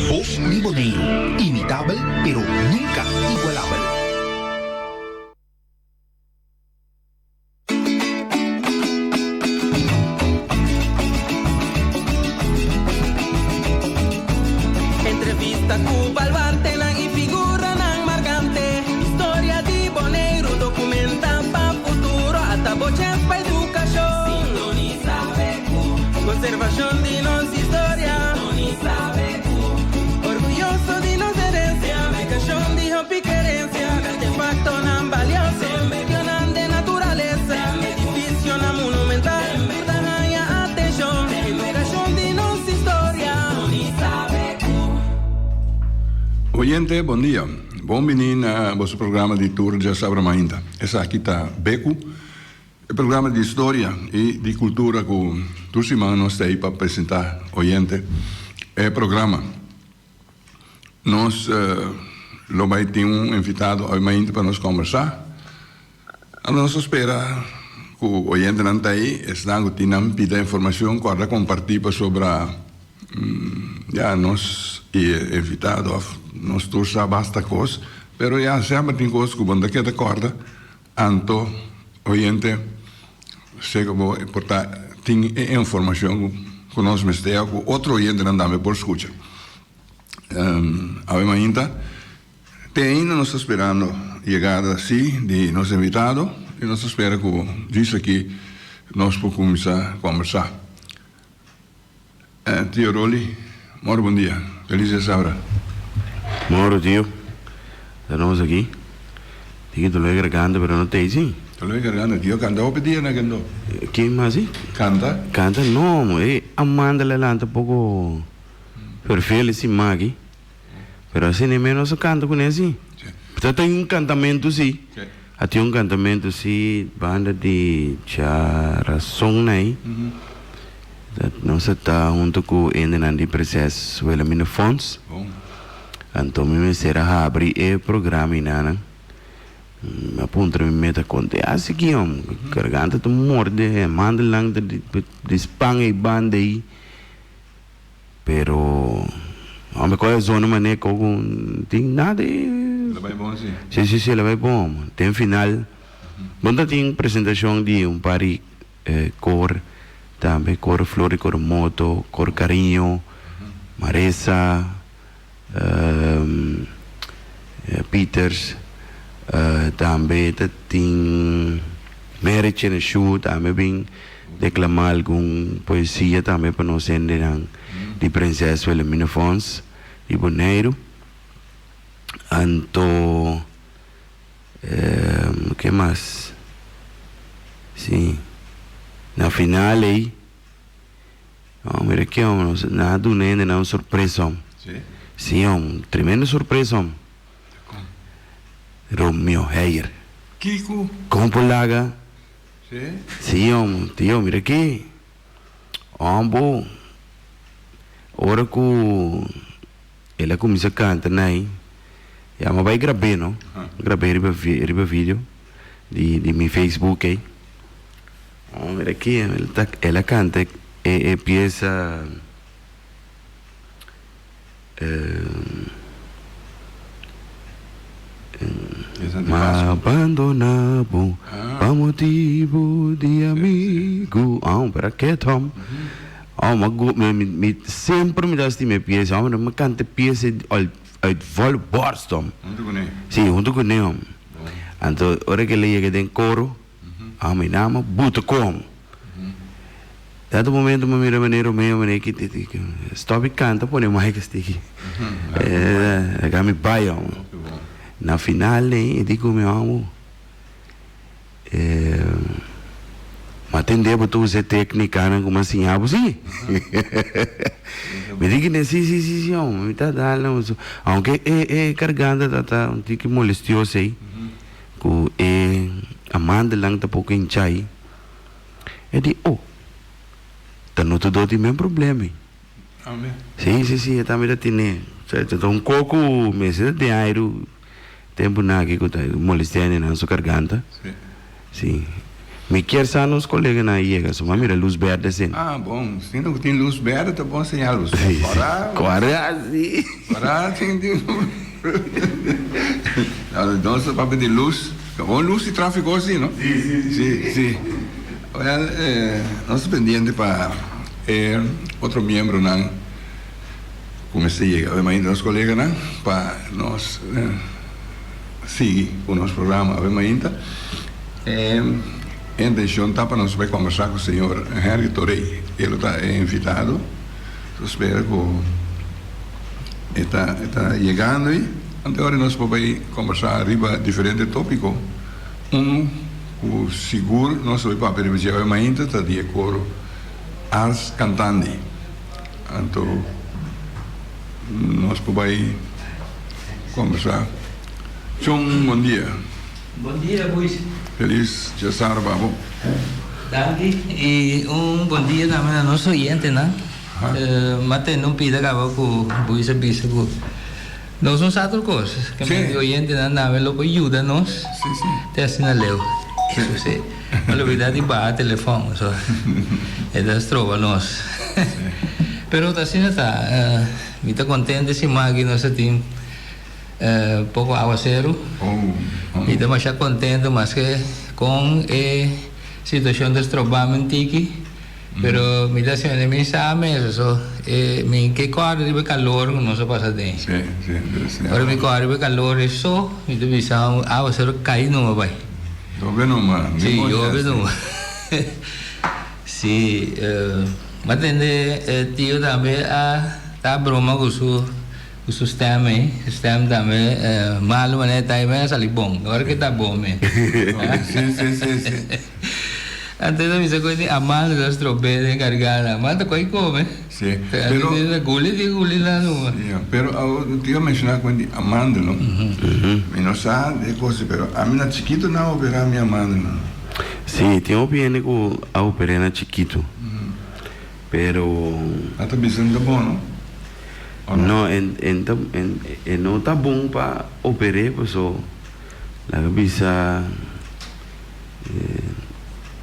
Voz di Bonaire, imitable pero nunca igualable. Entrevista cu balbante nang ifigura nang margante. Historia di Bonaire, documenta pa futuro ata voce pa educación. Sintoniza BQ, conservación di nos historia. Sintoniza BQ, orgulloso di nos herencia. Educación di hobby querencia, artefacto nan valioso. Mencionan de naturaleza, edificio nan monumental. Tangaya atención, educación di nos historia. Sintoniza BQ. Oyente, bom dia. Bem-vindo a vosso programa de tour de Sabra Mainda. Essa aqui está Beco, o programa de história e de cultura que todos os nós temos para apresentar oyente. É programa. Nós vai ter invitado ao Mainda para nos conversar. A nossa espera que o oyente não está aí, está que tenham pedido informação para compartilhar sobre nós invitado nós todos já basta coisa, pero já sempre tem coisa que bom daqui da corda, anto oyente chega vou portar tem informação que nós mestea que outro oyente não dá por escuta. Ainda ainda nós esperando chegada assim de nosso invitado e nós espera que disso aqui nós podemos começar a conversar. Tio Roli, muito bom dia. Feliz Sabra. Moro, tio. Estamos aqui. Tem que garganta, mas não tem, sim. Estou garganta, tio. Canta o pedir, né, Kendo? Quem mais, sim? Canta? Canta, não. Amanda lelanta pouco perfil, sim, magi. Mas assim, nem menos canta com ele, sim. Portanto, tem cantamento, sim. Tem cantamento, sim. Banda de Charação, né? Nós está junto com ele no processo do Elamina Funds. Então, me será abrir o programa e nada. A ponta me meta conta. Assim que garganta tu morde, manda lang de Espanha e banda aí. Pero, a coisa zona mané com tem nada. Ela vai bom sim. Sim, ela vai bom. Tem final. Bunda tem apresentação de pari cor. Também cor flor, cor moto, cor carinho, Maresa, Peters, também tem Merich na show, também bem declamar alguma poesia também para nós entender de princesa Elamina Fons, de Bonaire. Então, que mais? Sim. Na final aí, mira que nada ainda não surpresa. Sim, tremenda surpresa. Romeo Heyer. Kiko. Compolaga. Sim, tio, mira aqui. Bom. Ora que ela começa a cantar, né? Mas vai gravar, não? Gravei riba vídeo de meu Facebook aí. Mira aqui, ela canta e pieza abandonado por motivo de amigo. Para que Tom? Sempre me dá esta minha pieza. Me canta pieza uit volle borst. Sim, junto com ele. Então, hora que ele chega em coro, me nama buta como. Dado momento me mira maneiro meio que stop canta põe mais que sticky. Me vai na final eu digo meu amo mas tem devo tu usar técnica não como assim sim. Me diga né sim me tá dando aunque cargando tá um tique molestioso aí que Amanda lang tá pouco em chai di tá no todo tem mesmo problema sim também tem então coco meses de airo tempo na que tá molestando na sua garganta sim Me quer saber os colegas na IEGA, só mira luz verde assim. Ah, bom. Se não tem luz verde, tá bom sem a luz. Quase. Para, tem. Então, só para pedir luz. Com luz e tráfego assim, não? Sim. Well, nós pendiente para outro membro, não? Comecei a ver ainda os colegas, não? Para nós seguir o nosso programa, a ver ainda. A intenção está para nós vai conversar com o senhor Henry Torrey. Ele está invitado. Eu espero que está chegando aí. Agora nós vamos conversar arriba diferentes tópicos. O seguro, nós vamos para permitir a ainda está de acordo als cantante. Então, nós vamos conversar. John, bom dia. Bom dia, Luiz. Feliz de estar, Babu. Danke. E bom dia também a nosso oyente, né? Mas não pida que o Luiz avisa que nós não sabemos coisas. Que o oyente não ele ajuda nós. Sim. Te assinaleu. Isso sim. Mas a verdade é telefone, só. Eles trova nós. Pero assim está. Me está contente se magi nós temos pouco aguacero. E estamos já contentes, mas que com a situação de estrovamento aqui, pero me dá sempre mensagem, isso, me que corre de calor não se passa bem. Sim. Agora me corre de calor isso, me dá visão aguacero cai não vai. Chove não, mano. Sim, chove não. Sim, mas tio também tá broma com o sistema também malo mas tá bem sali bom agora que tá bom mesmo Sim. antes eu me coisa a mala das tropeças carregada mas tá coi come Sim. pero guli lá no pero o tio mencionar quando amando não me não sabe de coisa pero a minha chiquito não opera minha amando não Sim, tem opinião que a operei na chiquito. Pero até bisando bom, não? No, não está bom para operar, pues so la bisa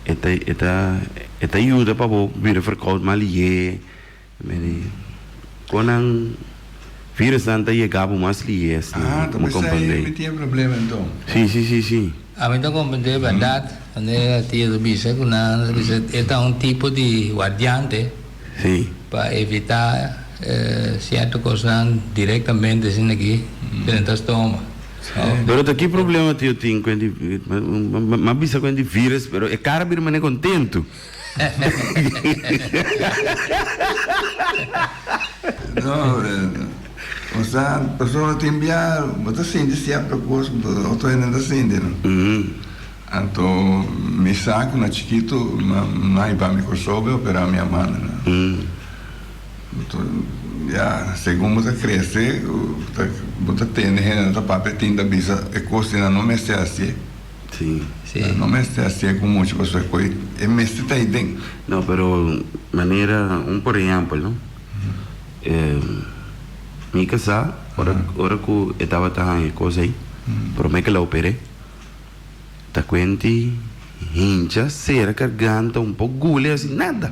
esta ajuda para vir verkoud malie, quando vírus tanta chegava mais lies. Ah, então você aí tinha problema então? Sim. A mim tá compreendendo verdade, né? Tia do bisa é tipo de guardiante. Sim. Para evitar certas coisas diretamente assim aqui dentro do estômago. Pero aqui problema tio tem quando mas bisa quando vírus, pero é cara vir mané contento. Não, a pessoa te enviar, você sente certa coisa, outro ainda sente, não? Então, me saco na chiquito, não é para me resolver operar minha mão, não? Então, já, segundo você cresce, você tem, né, a papetinha da bisa, é coisa não me está assim. Sim. Não me está assim com muitas pessoas, é me está aí dentro. Não, pero maneira, por exemplo, não? Me casar, ora que eu estava tão coisa aí, pero me que la operei. Tá quente, hincha, cera, garganta, pouco gule, assim, nada.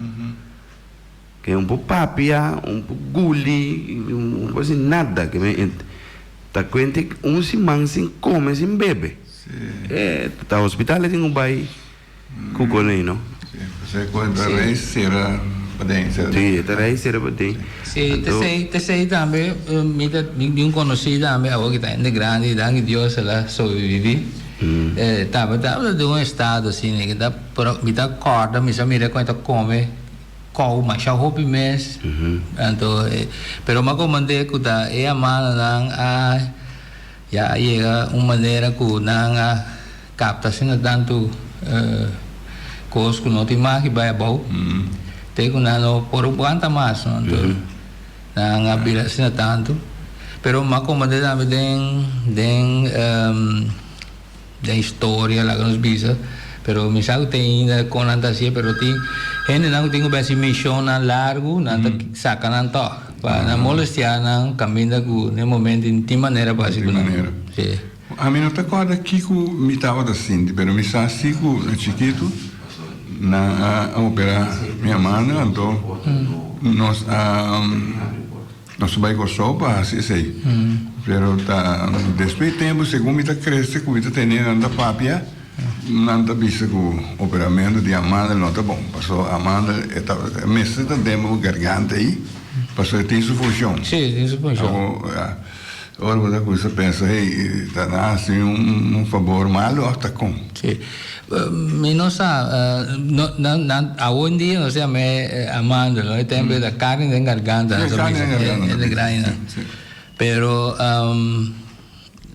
Que é pouco papia, pouco gule, pouco assim, nada. Que me, tá quente, semana sem come, sem bebe. Tá hospital, tem bai, cuconei, não? Você conta rei, cera, padência. Sim, tá rei, cera, padência. Sim, te sei também, me conhecido também, agora que tá indo grande, dangue Deus, ela sobrevive. Tava de estado assim, né, que me dá corda, me mira quando come, mas já roupa mês. Então, pero uma comandante que tá é a mano já chega uma maneira que não capta assim tanto coisa que não tem mais que vai bom. Tem que não por quanto mais, não abrir assim tanto. Pero uma comandante também da história lá que nos bisa, pero me sabe tem ainda com fantasia, pero tem gente não tem uma missão na largo, não saca não to, para não molestar não caminha com no momento de maneira básica. A mim não te acorda que me estava assim, pero me sabe assim com chiquito, na opera minha mãe, então nós vai com sopa, assim sei. Pero tá depois tempo segundo me tá cresce, com me tá tendo anda papia, nanta bisa com operamento de amanda não tá bom. Passou amanda eta mesa tá demo garganta aí, passou tem sua função. Sim, tem sua função. Ora você coisa pensa, hey, tá assim um favor malo tá com. Sim. Mi non sa, a un dia non sia me amando, no? Tem da carne de garganta, de graina. Pero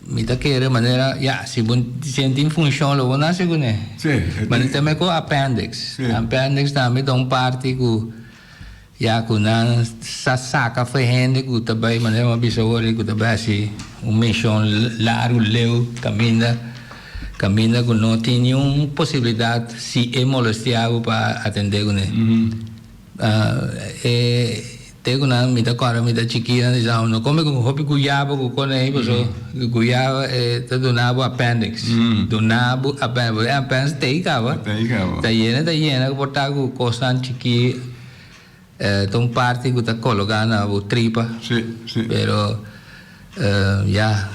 mi ta querer manera, ya, si senti in funzione lo buona segune. Sì. Ma também com appendix. Sì. Appendix também dá parte com ya com na saca ferrende com também maneira uma bisawori com também assim mission largo leu caminha com não tinha nenhuma possibilidade se é molestiado para atender com ele. Tenho na mita cara mita chiquinha de já não come com roupa cuiaba com aí pessoal cuiaba tá donava appendix donava appendix tem cava tá llena botar com costa chiqui então parte que tá colocando na tripa Sim. pero ya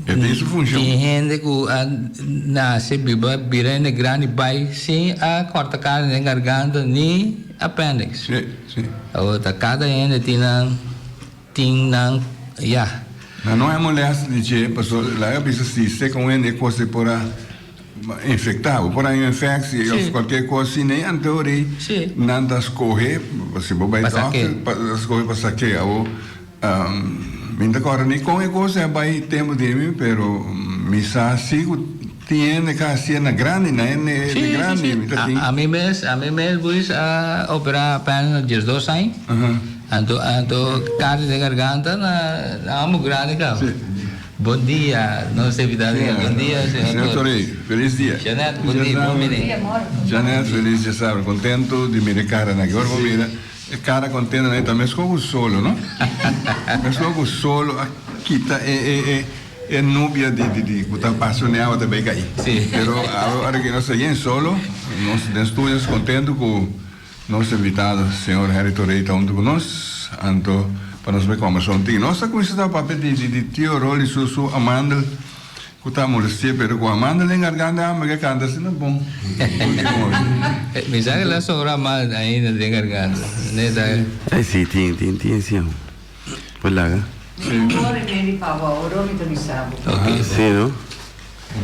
tem sua função. Tem gente que nasce virando grande vai sem a corta carne na garganta nem appendix. Sim. Outra cada gente tem ya. Não é molesta de dizer, pessoal, lá eu penso se você com ele coisa por infectar, por aí infecção, qualquer coisa assim, nem anterior, nada escorrer, você vai dar, escorrer para saquear ou minta agora nem com a coisa vai tempo de mim, pero misa sigo tiene casi na grande, né, grande, a mim mesmo pois a operar apenas 2 anos. Ando carne de garganta na amo grande cara. Bom dia, nossa evidade. Bom dia, senhor Torei. Feliz dia. Janete, bom dia, bom dia. Janete, feliz dia, sabe, contento de me cara na agora vou mira. Cara contento, né, também estou com solo, não? Estou com solo, aqui tá é núbia de tá apaixonado também cair. Sim. Pero agora que nós saímos solo, nós estamos contentos com nosso invitado, senhor Harry Torei, está junto conosco, então para nós ver como são tinha. Nossa conhecida o papel de tio Rolly su Amanda, que está molestia, pero com Amanda nem garganta, mas que canta assim não bom. Me sabe lá sobra mal ainda de garganta, né? Sim, tem sim. Por lá, né? Ok, sim, não?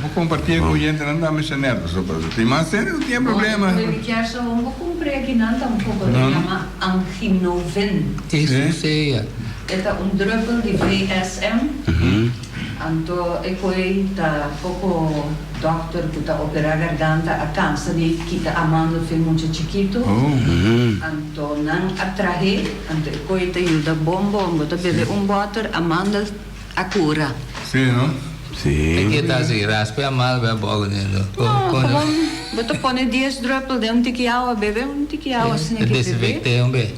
Vou compartilhar com a gente, não dá mais nervos, tem mais sério, não tem problema. Eu vou comprar aqui não um pouco de chama Anginoven. Isso seja. É druppel de VSM. Então, eu fui tá pouco doctor que tá operar garganta a câncer de que tá amando foi muito chiquito. Então, não atrair, então eu fui tá ajuda bom, tá beber water amanda a cura. Sim, não? Sim. Aqui tá assim, raspa a mal vai bogo dentro. Não, você põe 10 droppel de tiquiawa, bebe tiquiawa assim que bebe.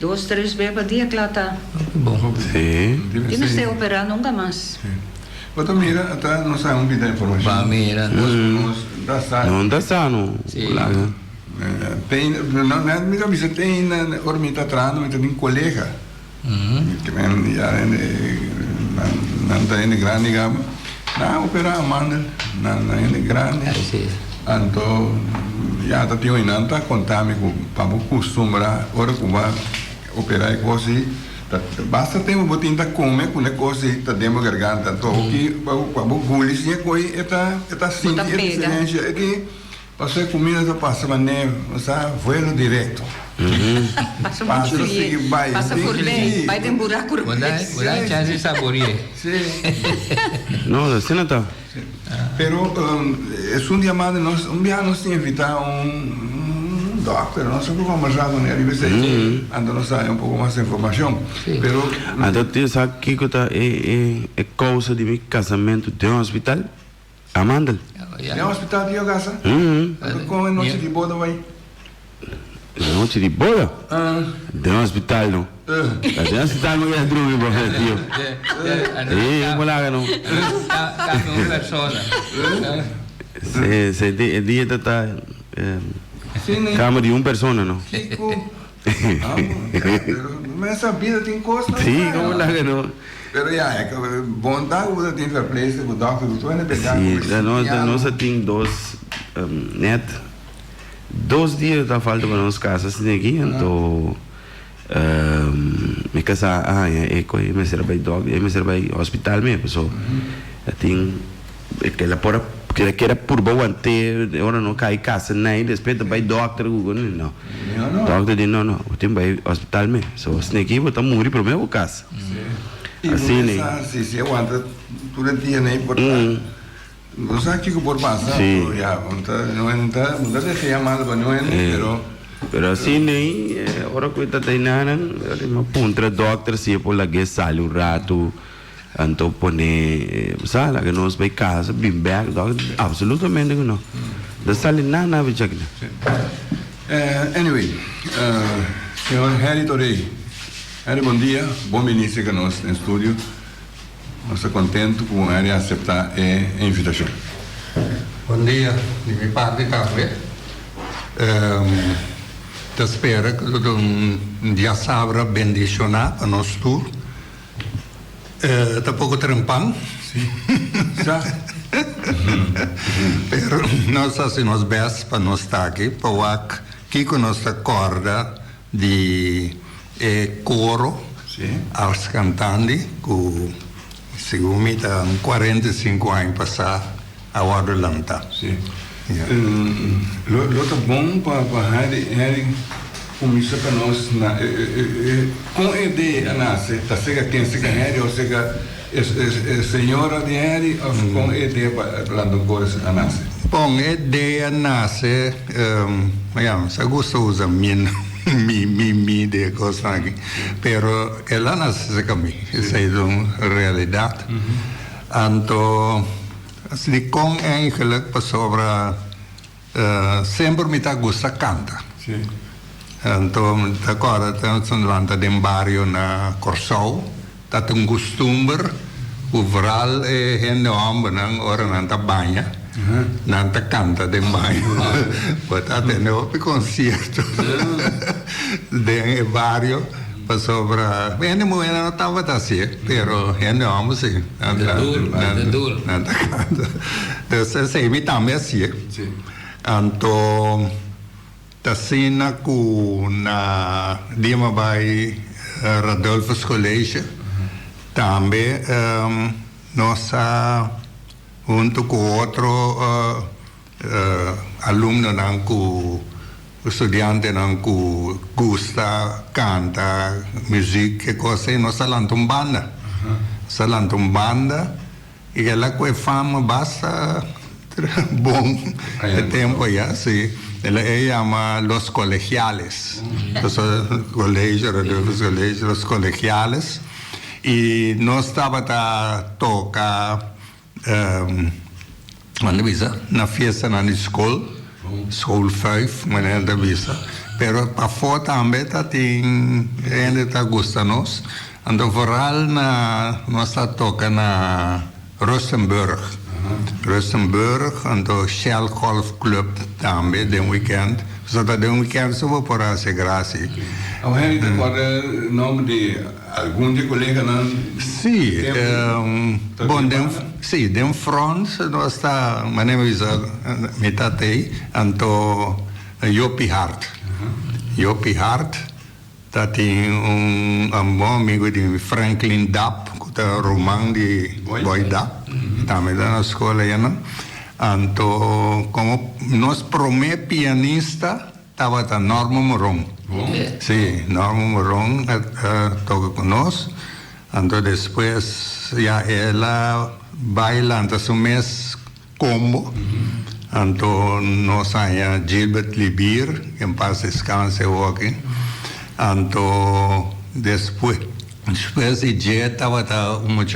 2, 3 vezes por dia, claro, tá. Bom. Sim. E não sei operar nunca mais. Mas mira, até não sai um pedido de informação. Bah, mira. Não dá sano. Sim. Tem, não é minha cabeça, tem ormita atrás, não tem colega. Que vem, já não tem grande gama. Não, operar a manda, não é grande. Então, já está tendo ainda, está contando com para o costume, hora que vai operar e coisa. Basta ter um botinho da come com negócio está dentro da garganta. Então, o que para o gulis é coisa está assim, é diferente. É que passar comida está passando neve, sabe, voelo direto. Passa muito frio, passa por bem, vai ter um buraco. Vai chance de saborear. Sim. Não, assim não está. Pero é um dia mais nós temos que invitar doctor, nós vamos conversar com ele, ver se nós sabe um pouco mais de informação. Pero então tu sabe que é causa de meu casamento de um hospital? Amanda. É um hospital de casa? Como é noite de boda vai? Noite de boda? De um hospital não. De um hospital não é droga, tio. Vamos lá, não. Cada pessoa. Se dieta está Sim, Cama de uma pessoa, não? Kiko. Mas essa vida tem custo. Sim, como lá que não? Pero ja, é que vontade você tem que place com o doctor, tu ainda pegar. Sim, da nossa tem net, 2 dias da falta para nós casa assim aqui, então me casa me serve by dog, me serve by hospital mesmo, so tem que ela pora que era por bom ante, agora não cai casa nem, depois vai doctor não. Doctor diz não, tem vai hospital mesmo, so assim aqui vou morrer para meu casa. Assim né. Se eu ando durante dia nem por não sabe que por passar, já, não deixa chamar para não pero assim nem, ora que está treinando, uma puntra doctor se por lá que sai um rato, então pone, sabe, que nós vai casa, bem back, absolutamente não, da sala nada vai chegar. Anyway, senhor Harry Torrey, Harry, bom dia, bom início que nós no estúdio. Nós estamos contentes com Harry aceitar a invitação. Bom dia, de minha parte também. Te espero que dia sábado bendicionar para nós todos. Está pouco trampão. Sim. Já. Pero nós fazemos best para nós estar aqui, para que nós acorda de coro, aos cantantes, que segundo me está 45 anos passar a hora lanta. Sim. Lo tá bom para Harry começar para nós na com a ideia nasce, tá chega quem chega Harry ou chega senhora de Harry ou com a ideia para lá coisas nasce. Bom, a ideia nasce, se gostosa minha de coisa aqui, pero ela nasce comigo, isso é uma realidade. Então se com eigenlijk para sobre sempre me tá gosta canta. Então agora estamos lá de bairro na Corsau, tá um costume o verão é gente homem não ora não tá banha, não tá canta de bairro, botar de novo concerto de bairro para sobre bem mulher não estava assim, pero gente homem sim, não tá canta, então se me também assim. Então tá cena com na Dima by Radolfus College também nossa junto com outro aluno não com estudante não com gusta canta música que coisa nós lançamos banda e ela com fama basta bom tempo já sim. Ela chama Los Colegiales, los colegios, los colegiales, e nós estávamos a tocar na festa na escola, School 5, maneira da vista, pero para fora também tem ainda tá gostando nós, então vooral nós está tocando na Rustenburg. En de Shell Golf Club também de weekend. Zodat de weekend só vou por essa graça. O Henry recorda o nome de algum de colega não? Sim, bom, sim, de front nós está, mas nem metade, então Jopi Hart. Jopi Hart, tá tem bom amigo de Franklin Dapp, que é romano de Boy Dapp. Também na escola, então, como nosso primeiro pianista estava a Norma Moron. Sim, Norma Moron toca conosco. Então, depois, já ela bailando o mês combo. Então, nós temos Gilbert Libir, que em paz descanse aqui. Então, depois de dia, estava homem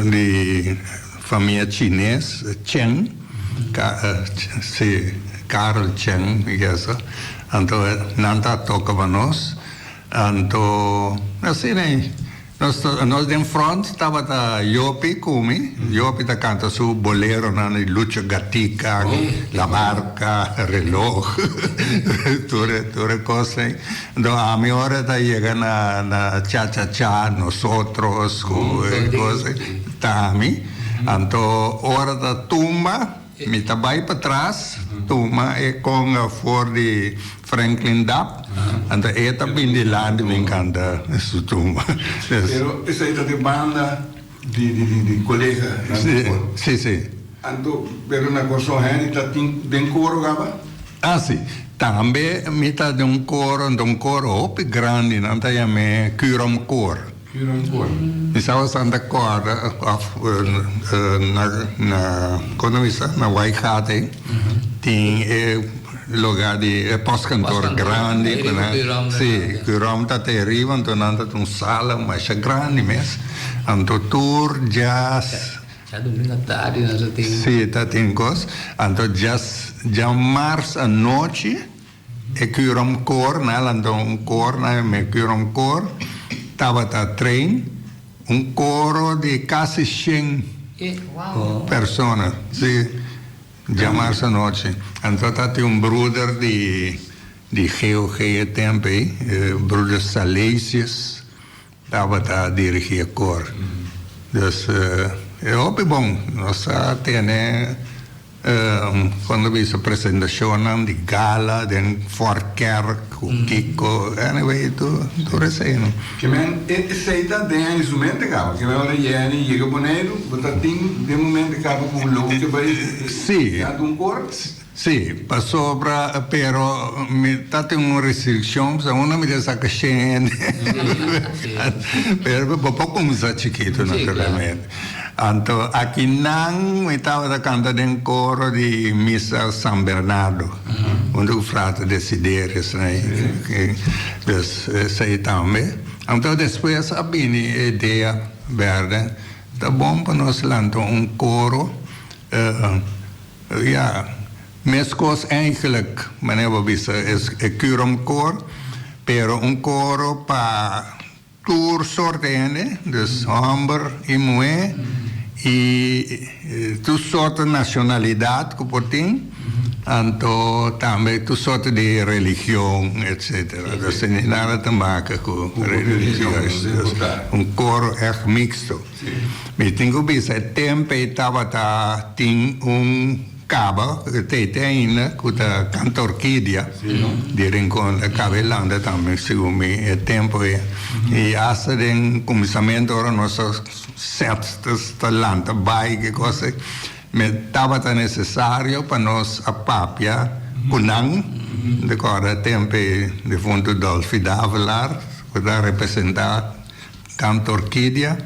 de família chinesa, Chen, Carl Chen, então não está tocando nós, então assim Nós em front estava a Yopi Kumi, Yopi tá canta su bolero na Lucha Gatica, La Barca, Reloj, tutte cose. Então a minha hora tá chega na cha-cha-cha, nosotros, cose, tami. Então hora da tumba, mi tá vai para trás, tumba é com a for de Franklin Dapp. Então é também de lá de vincanda su tumba. Pero essa aí tá de banda de colega. Sì. Então, pero na corso hen tá tem coro gaba? Ah, sì. Também metà di un coro grande, non chiama Curom Cor. Mi stavo stando d'accordo quando mi sta na Waikate, tem lugar di post-cantor grande, sì, Curom tá te arriva, então anda um sala, mas é grande mesmo, então tour, jazz. Já domingo à tarde nós já temos. Sim, tá tem coisa. Então já março à noite é que um cor, né? Então cor, né? Me que cor, tava trem, coro de quase 100 pessoas, sim. Já março à noite. Então tem brother de GOG tempo, brother Salesius, tava dirigir cor. Então é óbvio bom, nós temos quando vi a apresentação de gala, de Forker, o Kiko, anyway, tu recém. Que men aceita de instrumento cabo, que men ora iene chega boneiro, bota tem de momento cabo com logo que vai sim, um cor. Sì, sopra, però mi date una restrizione, se uno mi sa che scende, però poco mi sa chiquito naturalmente. Anto, aqui non mi stava da cantare in coro di Missa San Bernardo, onde o frate Desiderius, né? Sei também. Então, depois, a minha ideia, verde, tá bom para nós lançar coro, Mes cos eigenlijk, meneer Bobissa, is een kurumkoor, pero coro para tour soorten, dus hamber, imue, e tu soorten nacionalidade que portem, anto também tu soorten de religião, etc. Dus er is nada te maken com religieus. Coro echt mixto. Me tenho Bobissa, tempo estava tem cabo que tem ainda com a cantorquídia de rincón da cabelanda também segundo me é tempo e essa de começamento ora nossos certos talentos vai que coisa me estava necessário para nós a papia kunang de cora tempo de fundo Dolfi Davelar para representar cantorquídia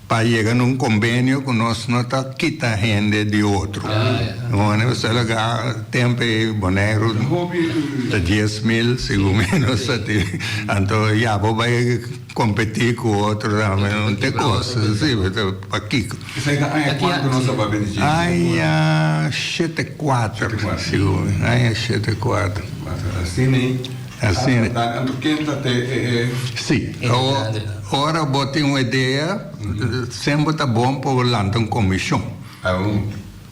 para chegar num convênio que nós não está quita gente de outro. Não, você legal tempo boneiro de 10.000 segundo menos então já vou vai competir com outro não tem coisa sim para Kiko. Isso aí quanto nós vai benedizer? Ai 7.4 segundo. Ai 7.4. Assim, sim. Ora botei uma ideia, sempre tá bom para lançar uma comissão.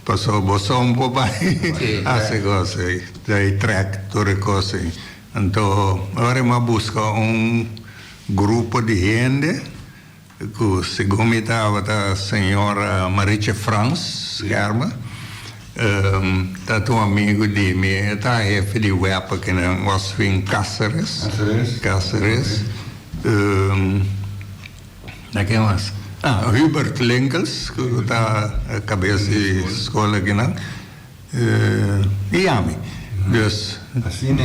Passou você pouco vai, assim coisa, daí track toda coisa. Então, agora eu busco grupo de gente, que segundo estava a senhora Mariche France, Garma. Tá um amigo de mim, tá chefe de web aqui na Oswin Cáceres. Quem mais? Hubert Lenkels, que está a cabeça de escola aqui, não? E a mim. Assim,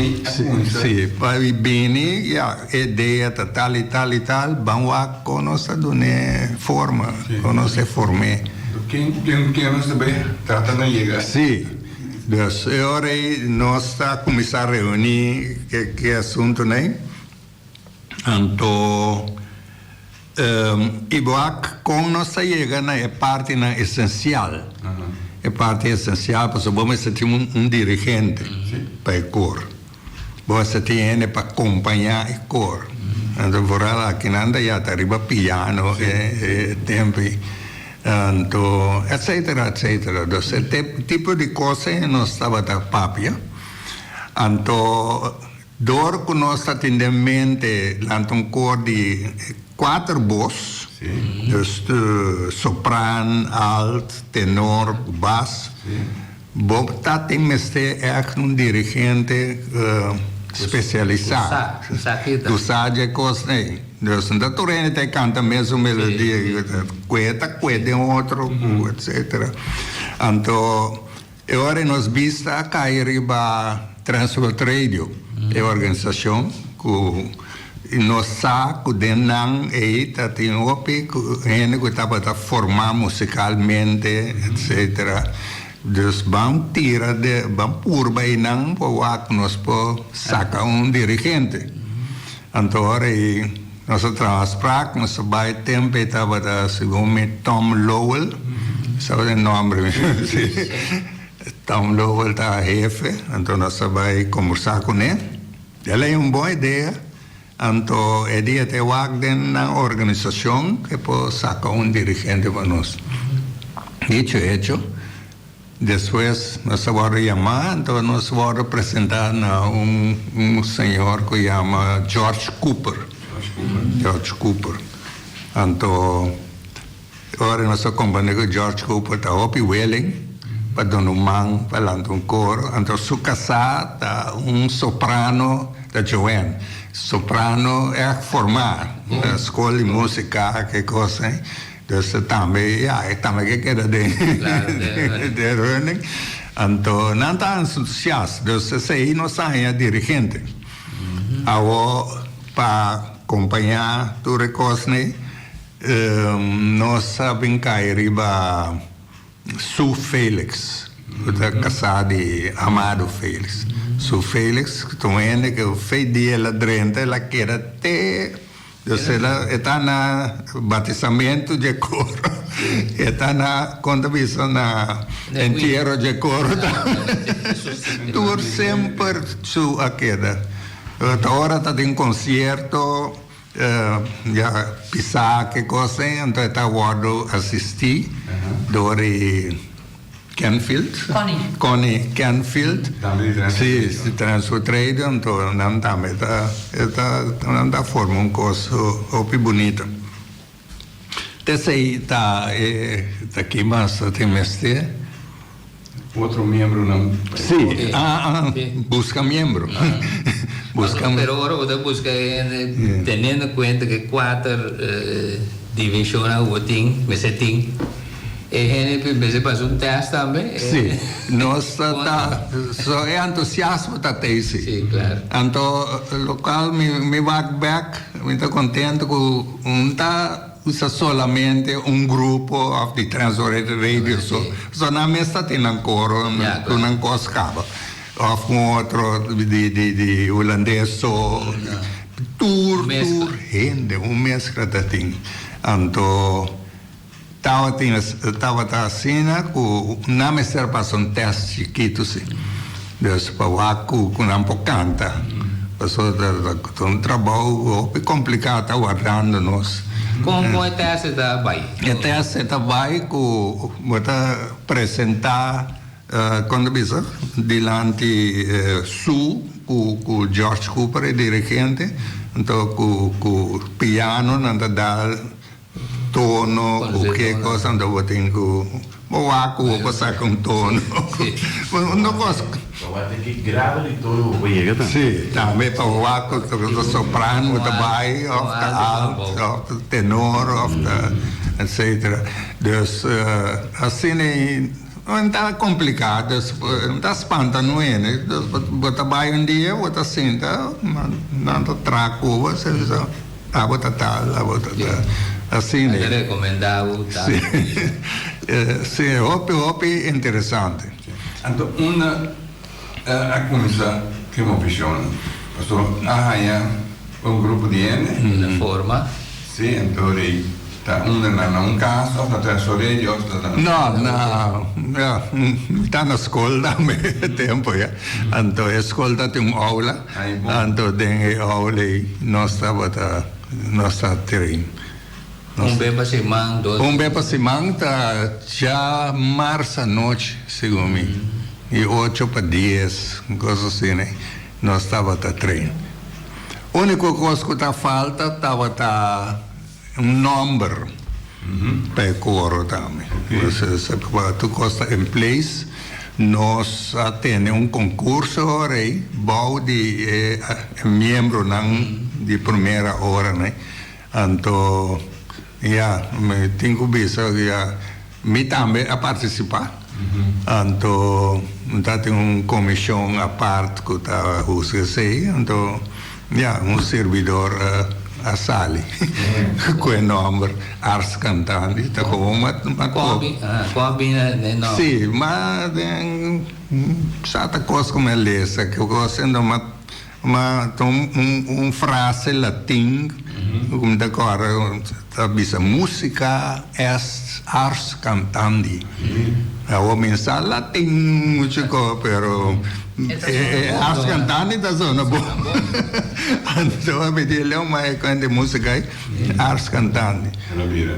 sim, para bem, a ideia tal e tal, vamos a conhecer de forma, conhecer forma. Quem nós também tratando de chegar? Sim. Dus agora nós está começar a reunir que assunto, né? Então, Iboac com nós chega na parte essencial. É parte essencial, porque vamos ter dirigente para o cor. Você tem para acompanhar o cor. Então, vooral aqui nanda já tá riba piano e tempi. Então, etc, etc. Então, esse tipo de coisa não estava da papia. Então, dor que nós temos em mente, um cor de 4 voz, sopran, alt, tenor, bass. Bob tem mestre é um specializzato. Tu sai de coisa, né? Então, tu rende canta mesmo melodia, queta outro, etc. Então, agora nós vista cair riba Transworld Radio, é organização que nós saco de nan e tá tem opi que estava formar musicalmente, etc. Dus vamos tirar vamos purba e não para nós sacar dirigente. Então, nós transpraak, nós vai tempo estava da segundo Tom Lowell, sabe o nome? Tom Lowell está jefe, então nós vai conversar com ele. Ele é uma boa ideia. Então, ele até vai na organização que pode sacar dirigente para nós. Hecho. Depois, nós vamos chamar, então nós vamos apresentar um senhor que chama George Cooper. Então, agora nós acompanhamos com George Cooper, está op Welling, para dar um para um coro. Então, sua casa está soprano da Joanne. Soprano é formar, na escola de música, que coisa, hein? Dus também que queda de running. Então, não está entusiasta. Dus aí não sai a dirigente. Agora, para acompanhar tudo isso, nós sabemos que arriba Sue Félix, que é casada de Amado Félix. Sue Félix, que também que fez dia ela drenta, ela quer até. Ela está no batizamento de coro, está na contribuição na enterro de coro. Tudo sempre sua queda. Agora está em concerto, já pisar que coisa, então está guardo assistir, Dori Connie Canfield. Sì, si trasferisce, então não está forma um coisa più bonito. Tessei tá aqui mas tem mestre. Outro membro não. Sim. Busca membro. Busca. Pero agora você busca tendo em conta que 4 divisões o tem, mas tem. Você faz teste também? Sim, nós só é entusiasmo da tese. Sim, claro. Então, o local me vai back, me está contente com usa solamente grupo de Transworld Radio, só na mesa tem coro, não coscava. Ou outro de holandês, tour, gente, mescla da ting. Então, estava assim, não me serve para um teste chiquito, sim. Deus, para o com um pouco canta. Passou um trabalho complicado, aguardando nós. Como é o teste da Bahia? O teste da Bahia, vou apresentar, quando bisa, diante com George Cooper, o dirigente, então com o piano, não dá tono, o que coisa anda botando o vácuo, passar com tono. Não gosto. Vai ter que gravar de todo o dia, tá? Sim, também para o vácuo, do soprano, da baixo, alto, tenor, etc. Dus, assim, não está complicado, não está espantando, não é, né? Bota baixo dia, bota assim, não está traco, você bota tal, bota tal. Assim, né? Recomendado, tá? Sim, é interessante. Então, a coisa que me apasiona, pastor, um grupo de gente. Da forma. Sim, então, Tá um caso, tá sorelle, está na escola também, tempo, já. Então, a escola tem aula, então, tem aula e nós está treino. Bem para semana, 12. Bem para semana, tá já março à noite, segundo mim. E 8 para 10, coisa assim, né? Nós estava treino. A única coisa que tá falta, estava número para coro também. Tu costa em place, nós temos concurso aí, bom de membro de primeira hora, né? Então, me tenho visto me também a participar. Então, tem uma comissão à parte que está usando, então, servidor a sali, com o nome Ars Cantante, está com uma não. Sim, mas certa coisa como ele essa, que eu gosto de uma frase latim, como da cora, bisa música é Ars Cantante. A homem sa latim, muito coisa, pero Ars Cantante da zona boa. Então, a medida é uma coisa de música aí, Ars Cantante.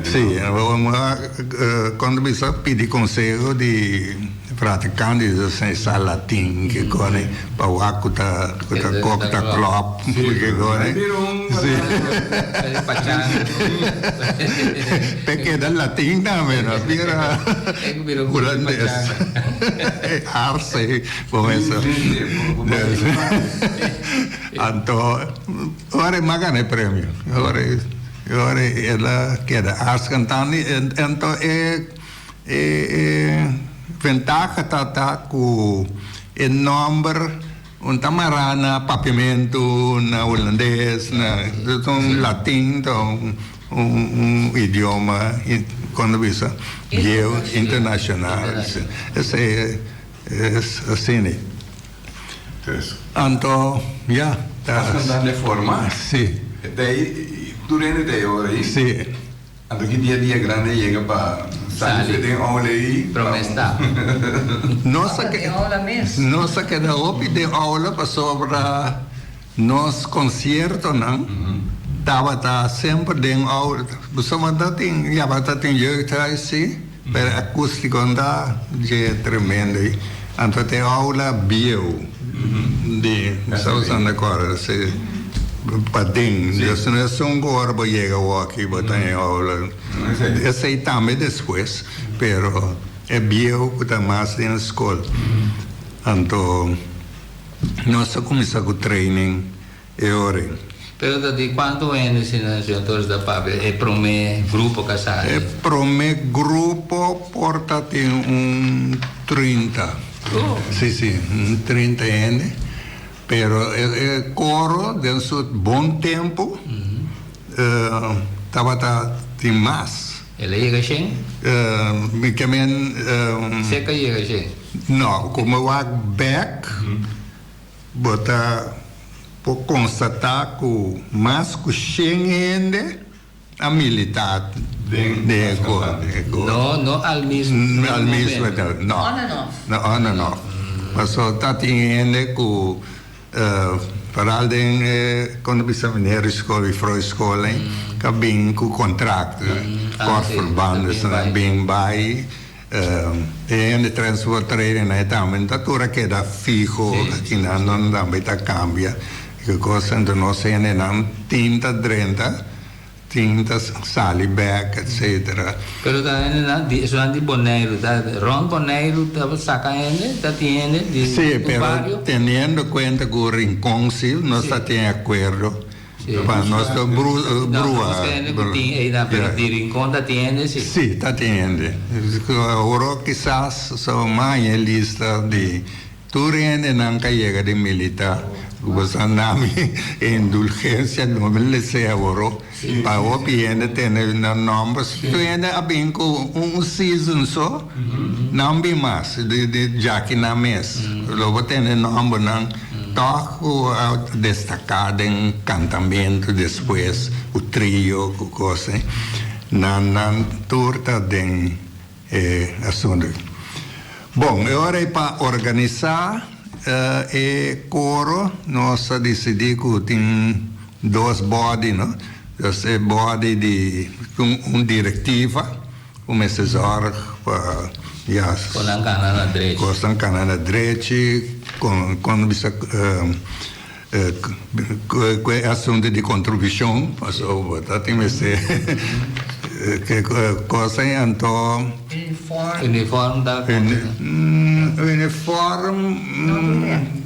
Sim, quando bisa pedir conselho de praticantes assim sa latim, que corre para o acuta cocta club, que corre. Perché dal latim também, não vira holandês. Arce, come isso. Então, agora magane prêmio. Agora ela queda Ars Cantante, então ventaja tá com o nome tamarana, papimento, na holandês, na latim, idioma, quando visa, internacional. Esse é assim. Então, tá. Cantando de forma? Sim. Daí, durante a hora aí? Sim. Então, que dia grande chega para sair de aula aí? Promessa. Nossa que da OP de aula para sobre nos concerto, não? Tava sempre de aula. Você tem jeito assim, para acústico andar, é tremendo. Então tem aula bio de está usando agora, se pading, se não é só agora para chegar aqui, para ter aula. Esse aí também depois, pero é bio que está mais na escola. Então nós começamos com o training e hora. Pero de quanto anos os jovens da PAB? É para o grupo casado? É para o grupo, porta tem 30. Sim, 30 anos. Pero o coro, dentro de bom tempo, tem mais. Ele chega assim? Seca chega assim? Não, como eu vou back, por constatar que mais que 100 anos, a militar de agora. Não ao mesmo tempo. Não. On and off. Mas só está tendo que para além quando você vem na escola e fora escola, que bem com contrato, corpverband, bem vai e transportare na também tá tudo que dá fijo aqui não também tá cambia que coisa então não sei nem tinta sali back etc. Pero também Voz di Bonaire, Ron Bonaire tá sacando, tá tendo de sí, pero teniendo cuenta que o rincón sí no está en acuerdo. Para nuestro brua. Pero de rincón está tendo sí. Sí, está tendo. Ahora quizás son más en lista de tu rende nunca llega de militar. Pues andami indulgencia no me le sea ahora. Para o piende tener un nombre. Tu ende abin con un season so. Não bem mais de já que na mês. Logo tem nombre não. Toco destacado em cantamento depois o trio, coisa. nan turta den assunto. Bom, agora é para organizar coro, nós decidimos que tem dois body, não? Esse body de diretiva, como esse hora para Kosan na direita, quando você assunto de contribuição, passou, tá tem esse que coisa então uniforme da uniforme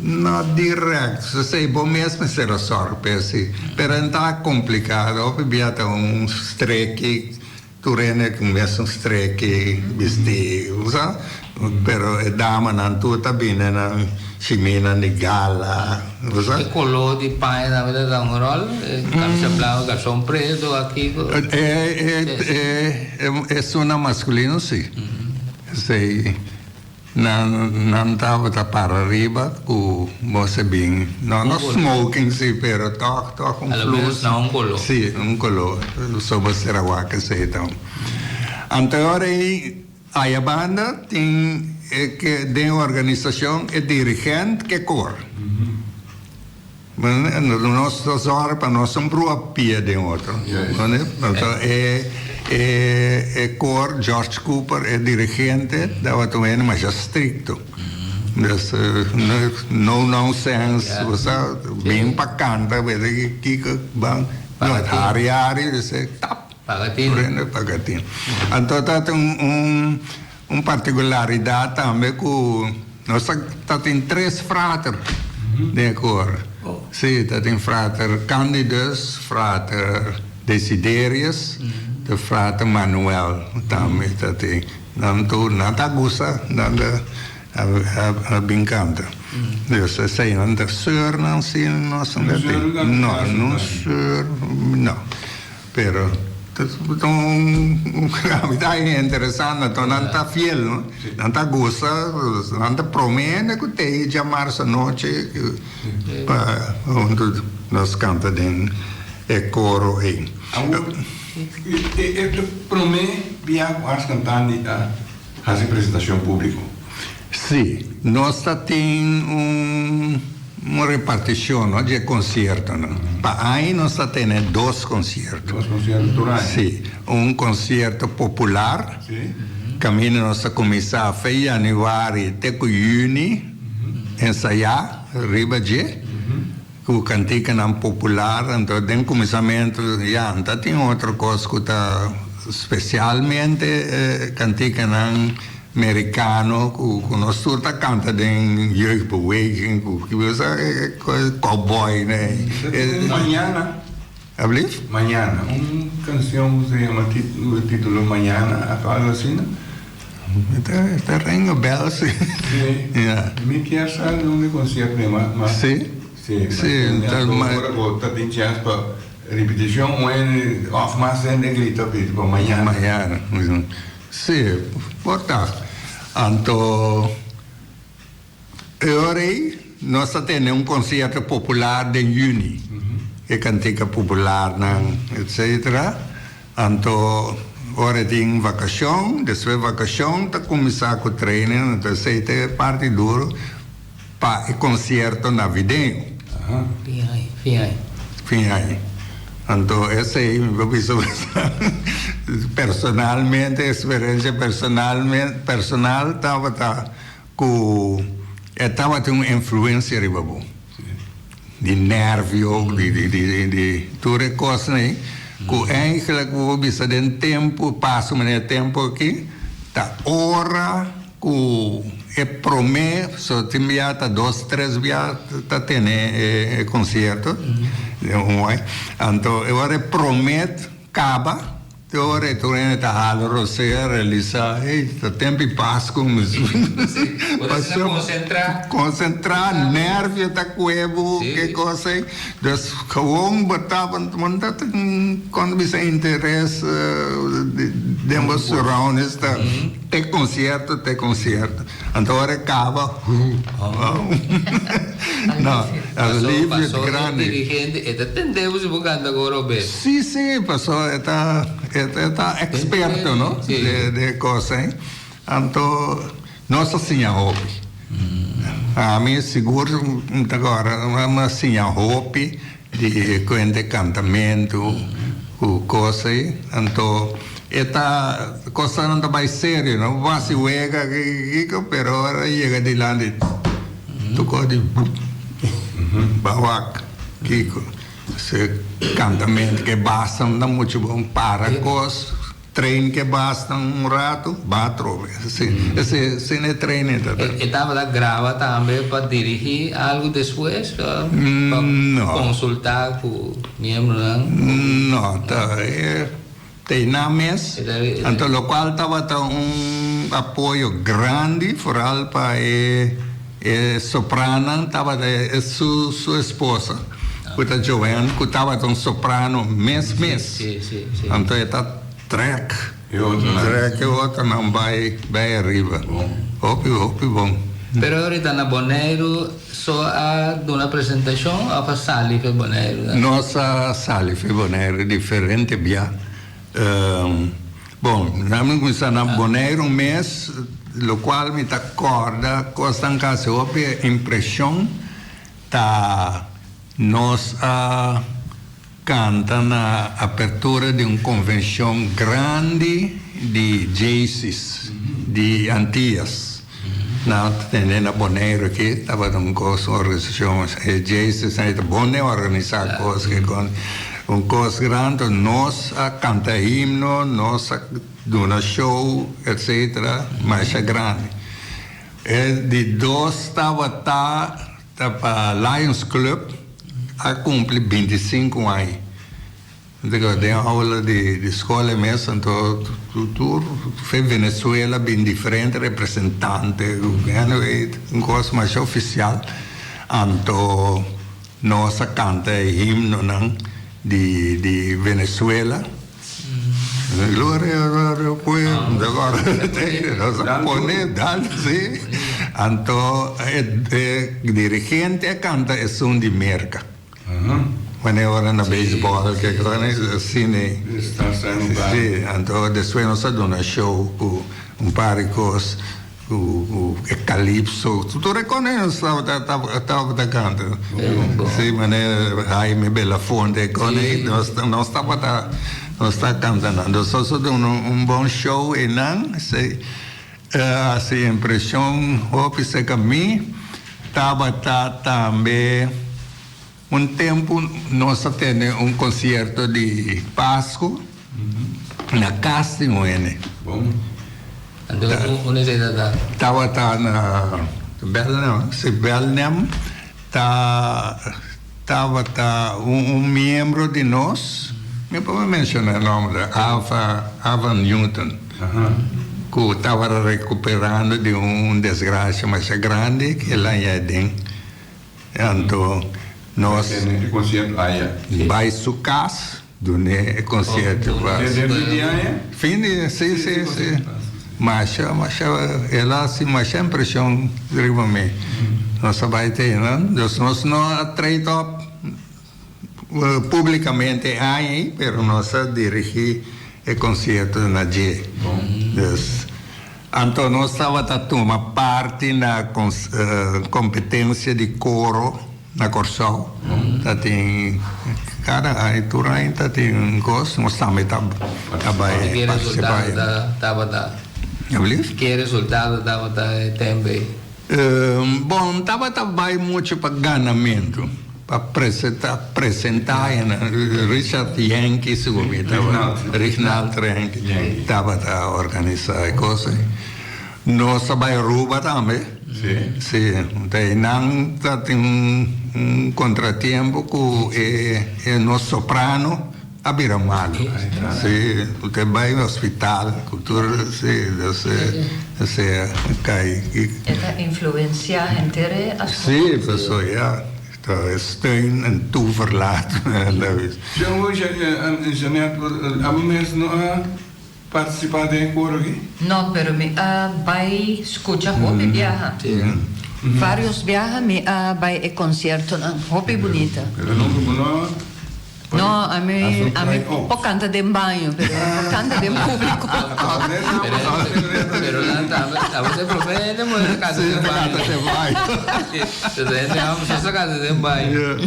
não direto, sei bom mesmo ser a sorte, pero não tá complicado, obviamente streck turene começa streck vestido, sabe? Pero é dama não tudo bem na chimena de gala, sabe? O color de pai da vida da rol, camisa branca, calção preto aqui. É uma masculino sim. Sei não estava para arriba com você bem não smoking sim, pero toca com flux não color sim color sobre Sarawak sei então aí a banda tem que de organização é dirigente que cor nosso zora para nós um pia de outro então cor George Cooper é dirigente dava também mais estricto no nonsense bem bacana que bang hari-hari você tap pagatin então tem particularidade também que nós tem 3 frater de cor sim tem frater Cândidas frater Desiderius de frater Manuel também tem não tá gosta nada a brincando. Deus sei não da sir não sim não pero então é interessante então não tá fiel não tá gosta não tá promete que te chamar essa noite para onde nós canta den coro aí promete via as cantando a apresentação pública. Sim, nós temos uma repartição de concertos. Para aí nós temos 2 concertos. 2 concertos durante? Sim, concerto popular. Sim. Caminho nós começamos em janeiro até junho, ensaiar, riba com cantica popular. Então, no começamento, já tem outra coisa que está especialmente cantica americano, que nós todos canta em jeugdbeweging, que você cowboy, né? Manhã. Ablief? Manhã. Canção se chama o título Manhã, algo assim, não? Está ringa bela, sim. Sim. Me quer saber onde concerto, mas... Sim? Sim. Agora tem chance para repetição, mas é grita para manhã. Manhã. Sim, portanto, então, agora nós temos concerto popular de junho, que cantica popular, etc. Então, agora tem vacação, depois vacação, está começando com o treino, então, é parte duro para o concerto navideño. Fim aí. Então, essa aí, personalmente, experiência personal, estava tendo uma influência de Bibu. De nervio, de toda coisa, né? Que eigenlijk, we bisa den tempo, passo meneer tempo aqui, tá hora, que promete, só tem via, tá 2, 3 via, tá tendo concerto. Então, agora promete, acaba, agora tu está halo rocear, realizar, tá tempo e Páscoa, mas concentrar, nervio, tá cuevo, que coisa, das gewoon batavam, quando você interessa, demonstração, está, tem concerto, Então acaba. Não, alívio Passou grande. dirigente, e entendemos se canta agora bem. Sim, passou, está experto, não? Sim. De coisa, hein? Então, nossa senhora hobby. A mim seguro agora, uma senhora hobby de cantamento, coisa aí. Então, esta coisa não está mais séria, não? Vai se uega, pero agora chega de lá de tocou de bawac, Kiko. Esse cantamento que basta, não muito bom para coisa, treino que basta rato, batro. Esse não é treino. Estava da grava também para dirigir algo depois? Para consultar com o membro? Não, tem na mesa. Então, o qual estava apoio grande, vooral para soprano, estava sua esposa. Kuta Joanne, que estava soprano mês. Sim. Então, está track. Track e outro não vai arriba. Hopi, bom. Pero ahorita na Bonaire, só há uma apresentação ou faz sali para Bonaire? Nossa sala de Bonaire é diferente, bia. Bom, nós começamos na Bonaire mês, o qual me acorda, costa em casa, a impressão, nós canta na abertura de uma convenção grande de jazzes, de Antillas. Na Bonaire aqui, estava numa organização, jazzes, é bom organizar coisas que coisa grande, nós canta himno, nós dona show, etc., mas é grande. De dois estava para Lions Club, a cumprir 25 anos. Tem aula de escola mesmo, então tudo foi Venezuela bem diferente, representante, uma coisa mais oficial. Então, nós canta himno, não? De Venezuela. Glória ao povo, agora nós ponemos, sim. Então, dirigente canta é som de merca. Quando eu era na beisebol, que agora é assim, Está saindo sim. Então, depois nós damos show com par de coisas, o calypso, tudo reconhece, estava cantando. Sim, mas Jaime Belafonte, nós estávamos cantando. Nós só um bom show e não, assim, impressão, óbvio que a mim, estava também, tempo, nós temos concerto de Páscoa, na casa de Moene. Bom. Então, onde você está? Estava na Belém, estava membro de nós, eu vou mencionar o nome da Ava Newton, que estava recuperando de desgraça mais grande que lá em Eden. Então, nós vai sua casa, do concerto. Fim de, sim. Mas ela se mais impressão realmente. Nós vai ter, não? Nós não traitamos publicamente aí, mas nós dirigimos o concerto na G. Então nós estava tomando parte na competência de coro na Corsol. Tem cada altura ainda tem um gosto, nós também trabalhamos. Que resultado estava Que resultado dava também? Bom, estava também muito para ganhamento, para apresentar, Richard Yankee, Reginald Yankee, estava a organizar a coisa. Nós trabalhamos Ruba também. Sim. Não tem contratempo com o nosso soprano. A Biramalo. Sim, porque vai ao hospital, cultura, você cai. Esta influência inteira as Sim, pessoal, ja. Steun en toeverlaat. Já hoje, Janete, a mês não há participar de coro aqui? No, pero me vai escuta hobby viaja. Vários viaja me vai e concerto na hobby bonita. Pero não No, a mí po canta de banho, pero po canta de público. Pero estamos de profeta, mas na casa de bairro. Vamos essa casa de bairro.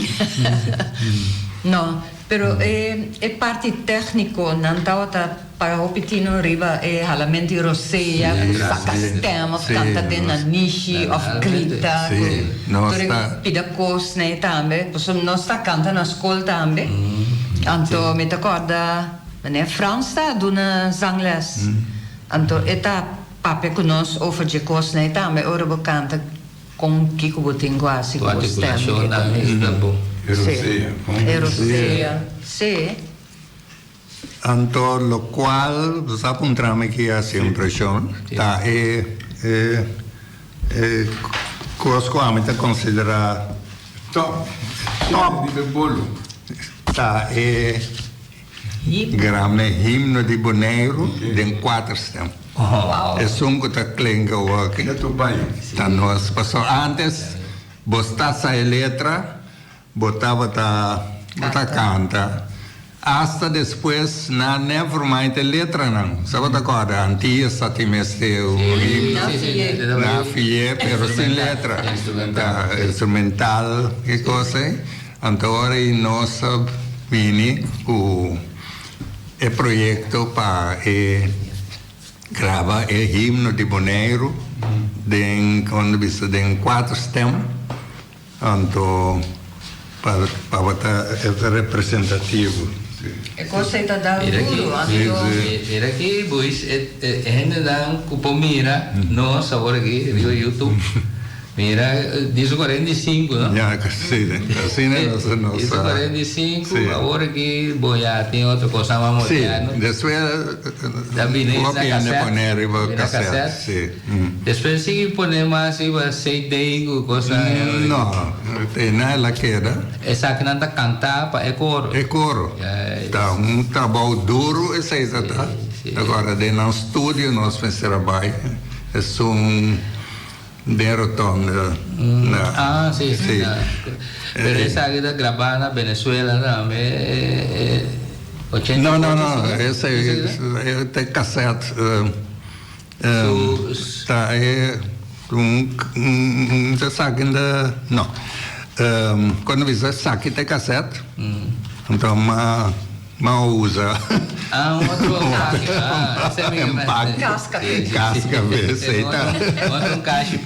No, pero é parte técnico, não tá para o pitino riba é realmente roseia, saca stemma, canta de nanishi of grita, pida cos né também, posso nós tá canta na escola também. Anto me acorda, né, Frans tá dona zangles. Anto eta pape conos over de cos né também, ora bo canta com Kiko Botingua, com o stemma. Roseia, sim. Anto lo cual sa puntrame que hace impresión ta cosco amita considera top di bolo ta grande himno di Bonaire den 4 stem. É som que tá klinga aqui. Tá nós passou antes bostava a letra, botava tá canta. Hasta después na never mind a letra não. Sabe da corda antiga satimeste o himno na fie pero sem letra. Instrumental que coisa. Agora nós vini o projeto para gravar o himno de Bonaire quando vista den 4 stem. Então para é representativo. E cosa da duro, era aqui, pois, gente dá cupomira, no sabor aqui, viu YouTube. Mira, disso 45, não? Já, assim, né? Disso 45, agora que boia tem outra coisa mais moderna. Sim, depois também na cassete. Sim. Depois se põe mais CD, coisa. Não, tem nada que era. Essa que não tá cantar para é coro. É coro. Tá trabalho duro esse aí tá. Agora de no estúdio nós fazemos trabalho. É derrotonda. Sim. Pero essa aqui da gravar na Venezuela também 80. Não, essa é tem cassete. Tá saque ainda não. Quando você saque tem cassete. Então mal usa. Um outro essa é minha casca. Esse tá. Outro caixa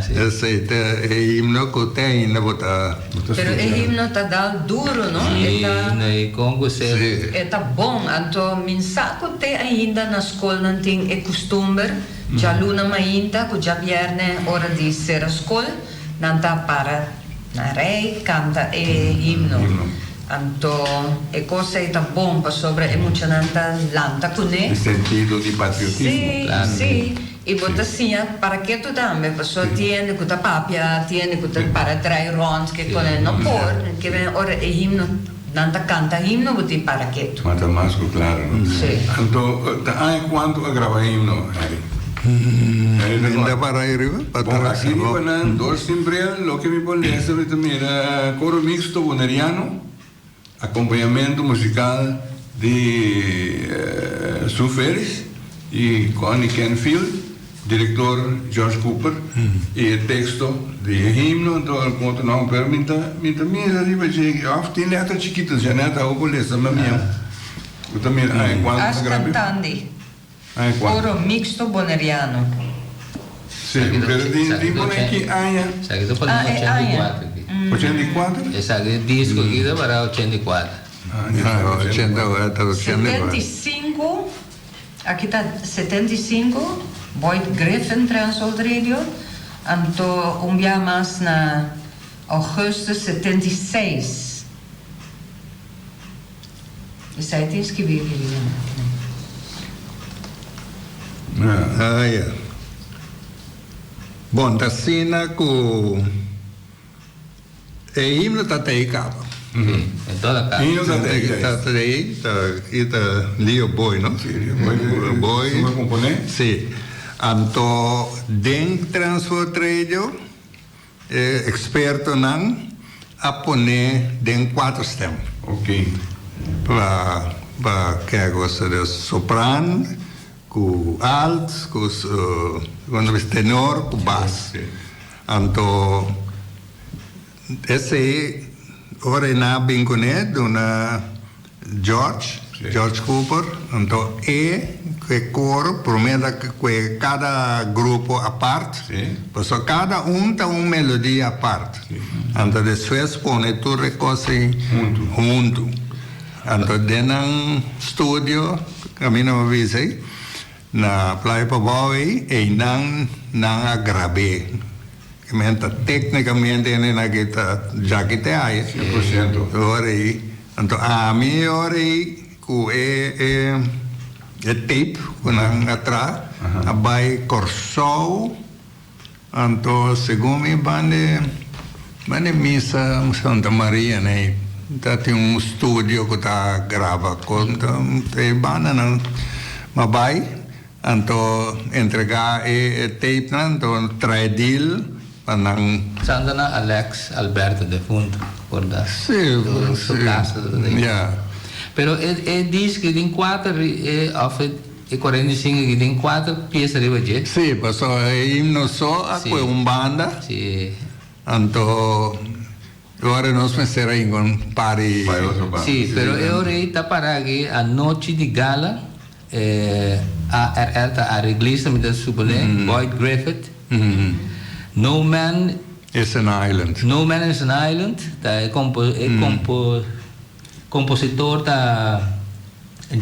sim. Esse é himno que tem ainda botar. Pero o himno tá dando duro, não? E com você. É tá bom, então min saco tem ainda na escola não tem costume, já luna ainda, que já vierne hora de ser a escola, não tá para na rei canta o himno. Então, é coisa é tão bom para sobre emocionante lanta com ele. No sentido de patriotismo. Sim, claro. Sim. E bota assim, para que tu também, a pessoa tem que tá papia, tem que tá para trás rond, que quando não pode, que vem ora é himno, não tá canta himno, bote para que tu. Mas tá mais claro, não? Sim. Então, tá quanto a gravar himno, Harry? Ainda para ir, para aqui, quando dois sempre, lo que me parece, mira, coro mixto bonaireano. Acompanhamento musical de Suferes e Connie Canfield, diretor George Cooper, e texto de himno, então o ponto não permite, minha arriba de tem letras chiquitas, já não está o colessa, mas minha. Eu também, as cantandi, coro mixto bonaireano. Sim, pero tem aqui Anya. Sabe que tu pode 84. 84? Essa disco aqui dá para 84. 75, aqui está 75, Boyd Griffin Transworld Radio, então dia mais na agosto 76. Isso aí tem escrever aqui. Bom, da cena com o himno está aí capa. Sim, em toda casa. E não tá Ita Leo Boy, não? Boy. Uma componente? Sim. Anto, den transfer trade, experto não, a poner den 4 stem. Ok. Para que gosta de soprano, com alt, com tenor, com bass. Anto, esse ora na binconet na George Cooper, então que coro promete que cada grupo a parte, porque cada tem uma melodia a parte. Então depois põe tudo recoce junto. Então dentro do estúdio, a mim não me avisa, na Playa Boy e não gravei. Tecnicamente na guitarra já que tem aí 100%. Ora aí, então a mim ora aí com tape com atrás, a vai corsou, então segundo me bande missa Santa Maria né, tá tem estúdio que tá grava com tem banda não, mas vai, então entregar tape não, então tradil Sandana Alex Alberto de Fundo, por Sim, su casa. Yeah. Pero diz que tem 4 e 45 que tem 4 peças de hoje. Sim, passou himno só a banda. Sim. Então, agora nós pensamos em um pari. Sim, pero eu está para aqui a noite de gala a reglista me dá supone Boyd Griffith. No Man is an Island. No Man is an Island. Tá compositor da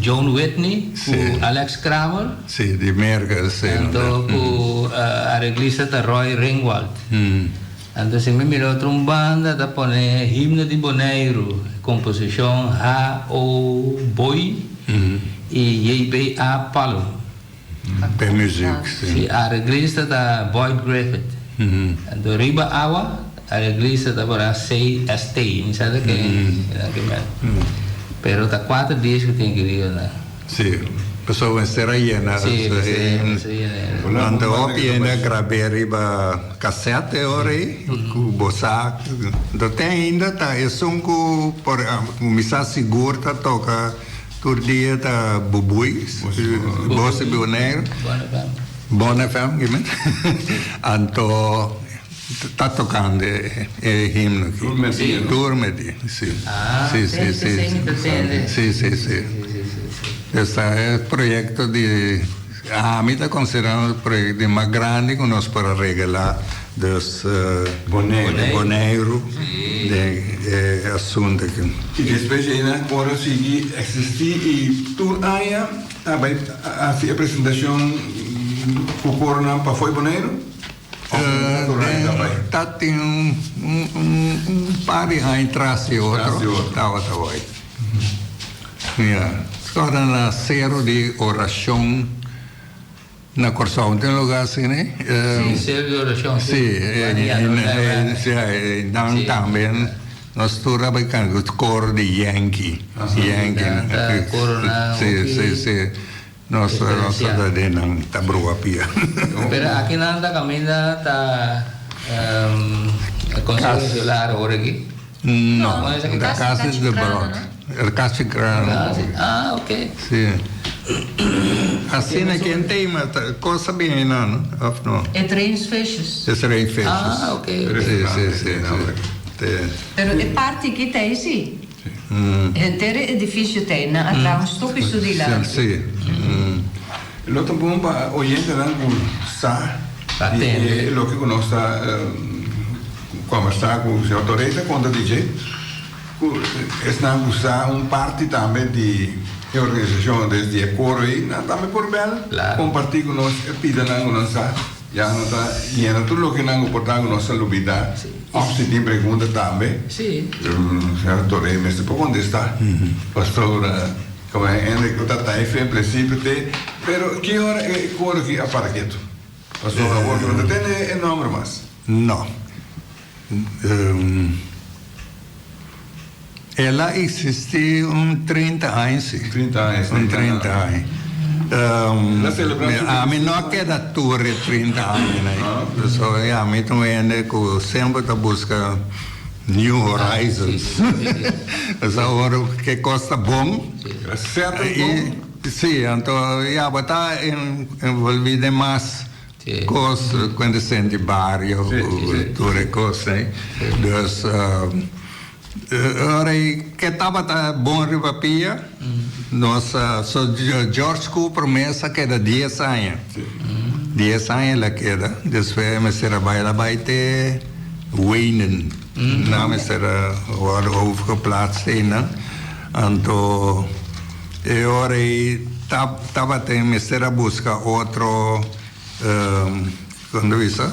John Whitney, com Alex Kramer. Sim, de Merga. Então, com a reglista da Roy Ringwald. Então, se me mirou outra banda, da pone Himno di Bonaire, composição H.O. Boy e J.B.A. Paulo. Per music. Sim, a reglista da Boyd Griffith. Então, Riba Awa, a reglista da para sei ST, não sabe que pero tá 4 dias que tem que ir, né? Sim, pessoal vai ser aí, né? Sim. Então, ainda gravei riba cassete ori, com bossa. Então tem ainda tá, é som com por missa seguro tá toca todo dia tá bubui, Voz di Bonaire. Buona FM, gimana? Então, está tocando himno aqui. Dorme, sim. Sim. Esse é o projeto de... A mim está considerando o projeto mais grande que nós para regalar dos Bonaire de assunto aqui. E depois ainda agora seguir existir e tu aí a apresentação o corona para foi Bonaire? Tá tem par de atrás e outro. Tá aí. Agora na zero de oração na Corsão tem lugar assim, né? Sim, zero de oração. Sim, não também nós trabalhamos com o coro de Yankee. Sim. Nossa não está boa pia. Pero aqui nada caminha tá conselho celular agora aqui? Não, da casa de Brot. A casa grande. Ah, ok. Sim. Assim é que tem uma coisa bem não? É três fechos. É três fechos. Ah, ok. Sim. Pero é parte que tem, sim. Inteiro edifício tem, né? Atrás um stokje de lá. Sim. O outro bom para oyente lá com sa e o que conosco conversar com o senhor Torreira quando DJ está usar parte também de organização desde a coro aí também por bem compartilhar com nós pida não nós já não está e é tudo o que não portar com nossa lubida se tem pergunta também sim o senhor Torreira mas por onde está pastor como é que está em princípio tem pero que hora é coro que aparqueto pastor a bordo não tem nome mais não ela existe 30 anos. 30 anos. 30 anos. La celebração A mim não queda torre 30 anos, né? So, a mim também que sempre tá busca New Horizons. Essa hora que costa bom. Certo, Sim, então, está envolvido mais coisas quando sente barrio, tudo coisas, né? Ora, que estava bom ribapia, nossa, George Cooper promessa que era 10 anos. 10 anos ela queda, depois me será vai ter Wayne, não me será overgeplaatst, né? Então, ora, estava me será buscar outro, quando isso,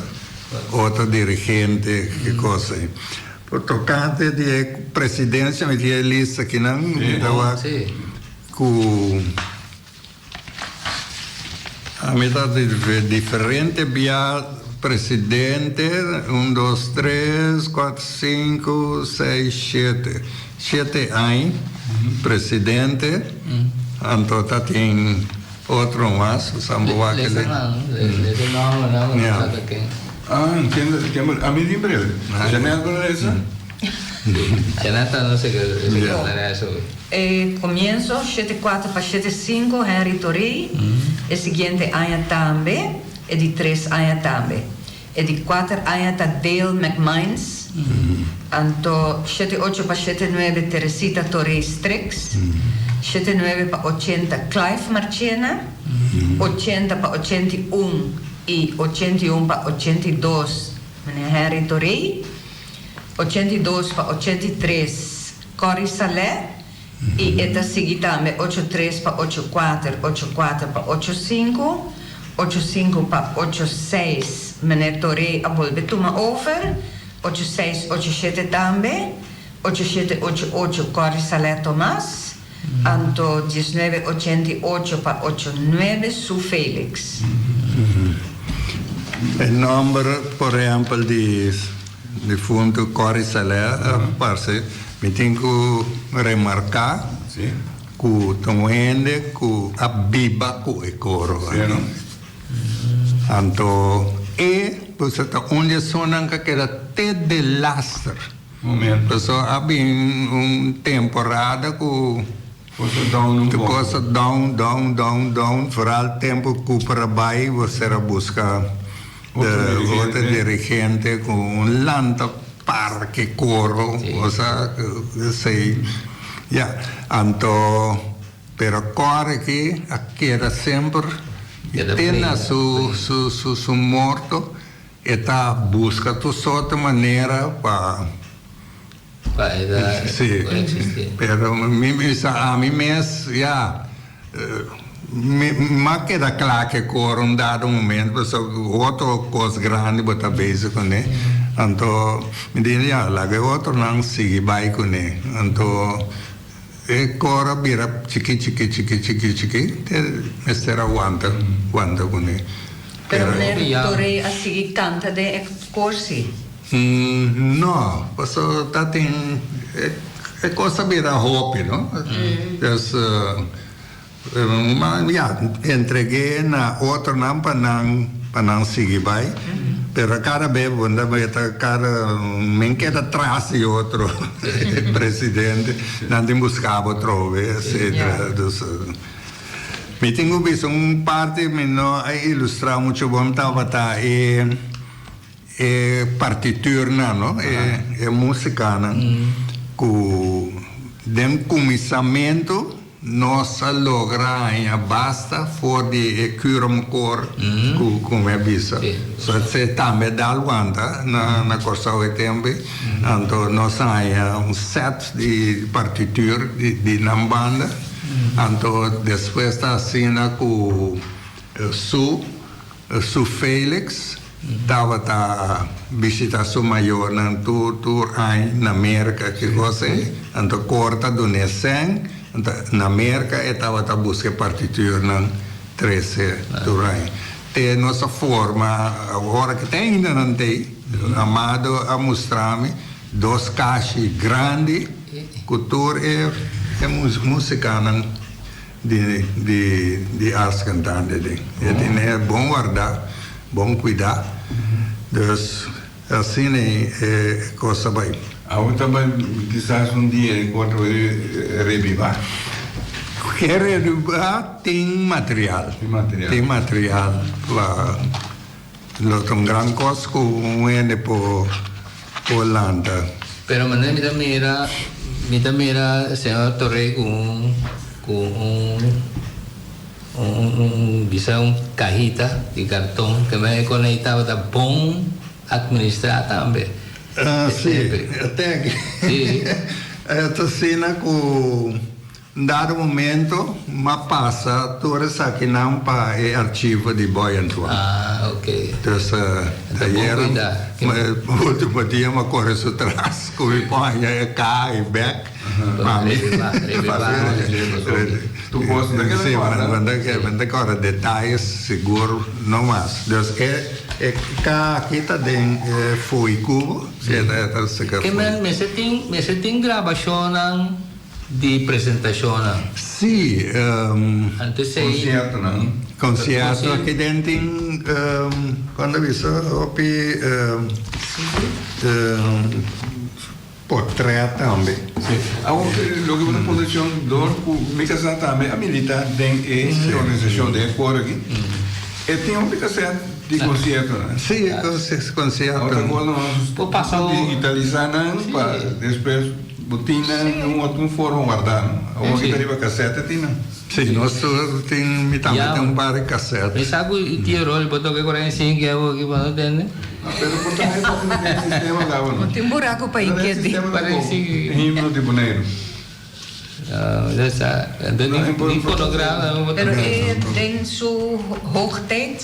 outro dirigente, que coisa. Por tocante de presidência, me tinha lista aqui, não? Estava com a metade diferente, via presidente, 1, 2, 3, 4, 5, 6, 7. 7 anos, presidente, então tem outro mais, o Samboa que ele... Entendo. A mim de breve. Já não é agora essa? Janata não sei o que é isso. Comienzo 74 para 75 Henry Torrey, e seguinte ano também, e de 3 anos também. E de 4 anos Dale McMines, então 78 para 79 Teresita Torrey Strix, 79 para 80 Clive Marchena, 80 para 81 e 81 para 82 Henry Torrey, 82 para 83 Cory Salé, e esta seguida também 83 para 84, 84 para 85, 85 para 86 Meneer Torrey a volver toma over, 86, 87 também, 87, 88 Cory Salé Tomás, então 19, 88 para 89 Sue Felix. O número, por exemplo, de fundo Cory Salé, parce, me tenho que remarcar que também que a Biba que é coro. Então, você está onde sonam que era até de lastre. Então, havia temporada que coisa down, vooral tempo que para baixo você busca outro dirigente com lanta parque coro, sei, então, pero corre que aqui era sempre tem su morto e tá busca tu outra maneira para existir. Pero a mim mesmo, mas queda claro que corre dado momento, porque outra coisa grande botar base com ele. Então, me diz, lá que outro não sigue vai com ele. Então, corre vira chiqui, mas aguanta com ele. Pero Meneer Torrey a seguir canta de corsi. Não, porque tá tem é coisa vira hobby, não? Mas entreguei na outra não para não seguir vai, pero cada vez quando vai cada me queda atrás de outro presidente, não tem buscava outro vez, etc. Me tenho visto parte me não ilustrar muito bom tava partitura, não? É música, não? Com dem começamento nós logramos basta for de curum cor como é visto. Só se também dá aguanta na corsa o tempo, então nós temos set de partitura de na banda, então depois está assim com Sue Felix. Estava visitar sua maior na tour na América que você então corta do Nessem na América e estava a buscar partitura na 13 tour tem nossa forma agora que tem ainda não tem amado a mostrar-me 2 caixas grandes cultura é música de as cantantes. E é bom guardar, bom cuidar. Então, assim é coisa bem. A outra vai quizás dia enquanto revivar. Quer revivar tem material. Tem material lá. Tem grande coisa que vem por Holanda. Pero maneira mira senhor Torre com bisa cajita de cartão que vai conectado da bom administrar também. Sim, até que esta cena com dado momento ma passa toda essa que não para é arquivo de Boyantua. Ok. Então o último dia uma corre atrás com o põe cá e back. Tu gosta daquela Vende agora detalhes seguro não mais. Então cá aqui tá dentro foi cubo. Que me tem gravação de apresentação. Sim. Antes concerto, não? Concerto aqui dentro tem quando visto opi portrait também. Sim. Lo que uma condição dor me casar também a militar tem organização de cor aqui. E tem um cassete de concerto, né? Sim, concerto. Outra coisa nós passamos digitalizar para depois botina num outro fórum guardar. Ou que arriba cassete tinha. Sim, nós também tem um par de cassete. Mas sabe o tio rol botou que agora assim que eu aqui para entender. Pero por também tem sistema lá, não. Tem buraco para inquietar. Parece himno de Bonaire. Tem fotograma. Pero tem sua hoogtijd.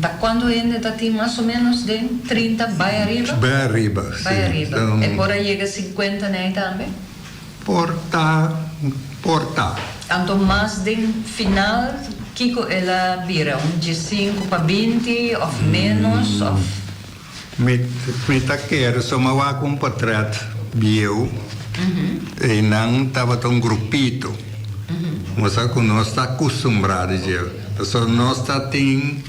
Da quando ainda tem mais ou menos de 30 vai arriba? Bem arriba. Vai arriba. E por aí chega 50 né também? Porta. Então, mais de final, Kiko ela vira de 5 para 20 ou menos? Me tá quero só uma com portrait bio. E não estava tão grupito. Mas que nós está acostumado a só nós está tem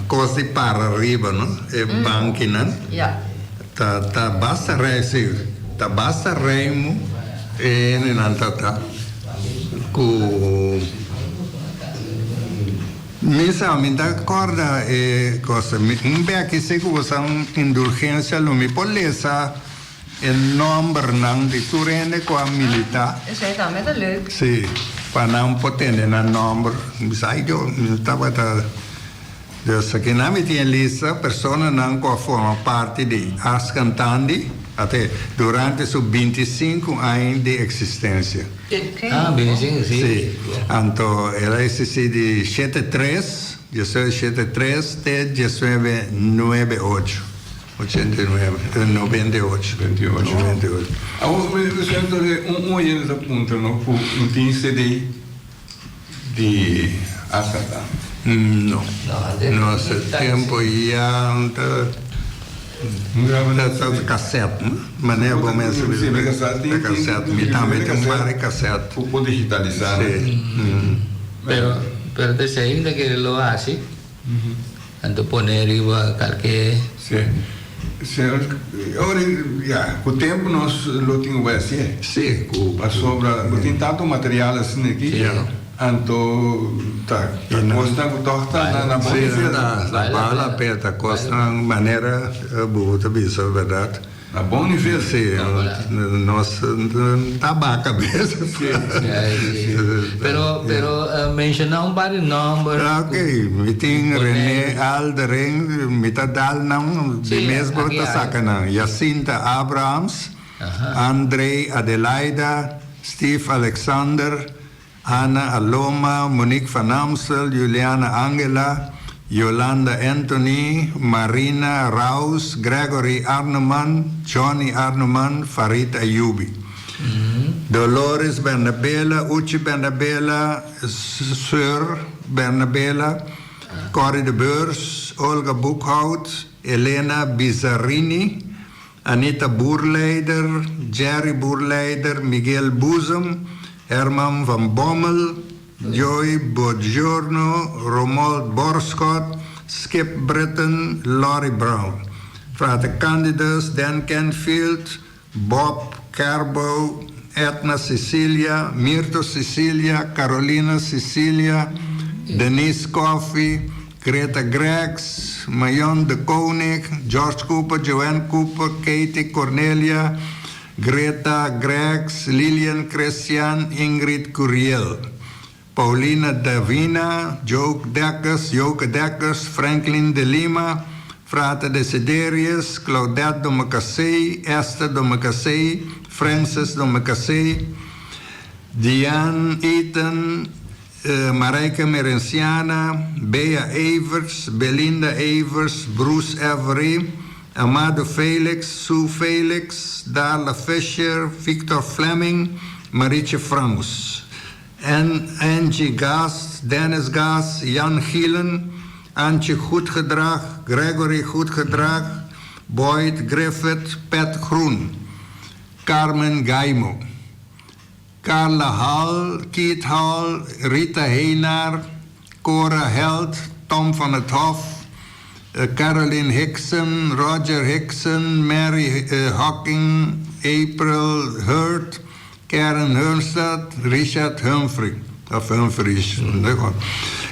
coisa de para arriba, não? É banco, não? Tá basta rei, tá basta remo e não tá. Me dá corda e coisa. Bem aqui se usa indulgência, não me poleza. O nome não de turene com a militar. Isso aí também tá leuk. Sim, para não poder na nome. Sai eu estava Deus aqui não me tinha lista, pessoa não forma parte de as cantantes até durante os 25 anos de existência. Bem sim. Sim. Então, ela existe de 73, 73 até 98. 98. Eu sempre olhando da ponta, não tem CD de Ascata. Não. Nosso tempo ia cassete, mas não é bom mesmo. Cassete, me também tem várias cassetes. Pouco digitalizado. Pero desde ainda que lo hace, ando poner qualquer. Ora, com o tempo nós lo tínhamos assim. Sim, a sobra, tem tanto material assim aqui. Então, tá. Costa com torta na boa. Sim, na bala aperta, costa de maneira boa, também, isso é verdade. A bom nível. Sim, nós tabaca mesmo. Pero mencionar vários nomes. Ok, me tem René Alderen, me tá dal não, de mesmo tá sacana. Jacinta Abrams, Andrei Adelaida, Steve Alexander, Ana Aloma, Monique Van Amstel, Juliana Angela, Yolanda Anthony, Marina Raus, Gregory Arneman, Johnny Arneman, Farid Ayubi. Dolores Bernabella, Uchi Bernabella, Sir Bernabella, Corrie de Beurs, Olga Boekhout, Elena Bizarrini, Anita Boerleider, Jerry Boerleider, Miguel Boezem, Herman van Bommel, Joy Bogiorno, Romuald Borschot, Skip Britton, Laurie Brown. Frate candidates Dan Canfield, Bob Carbo, Edna Cecilia, Mirto Cecilia, Carolina Cecilia, Denise Coffey, Greta Gregs, Mayon de Koning, George Cooper, Joanne Cooper, Katie Cornelia, Greta Gregs, Lilian Christian, Ingrid Curiel, Paulina Davina, Joke Dekkers, Franklin de Lima, Frate Desiderius, Claudette Domecasey, Esther Domecasey, Francis Domecasey, Diane Eaton, Marijke Merenciana, Bea Evers, Belinda Evers, Bruce Avery, Amado Felix, Sue Felix, Darla Fischer, Victor Fleming, Marietje Franks. En Angie Gas, Dennis Gas, Jan Gielen, Antje Goedgedrag, Gregory Goedgedrag, Boyd Griffith, Pat Groen, Carmen Gaimo, Carla Hall, Keith Hall, Rita Heenaar, Cora Held, Tom van het Hof, Caroline Hickson, Roger Hickson, Mary Hocking, April Hurt, Karen Hurstad, Richard Humphrey, of Humphreys,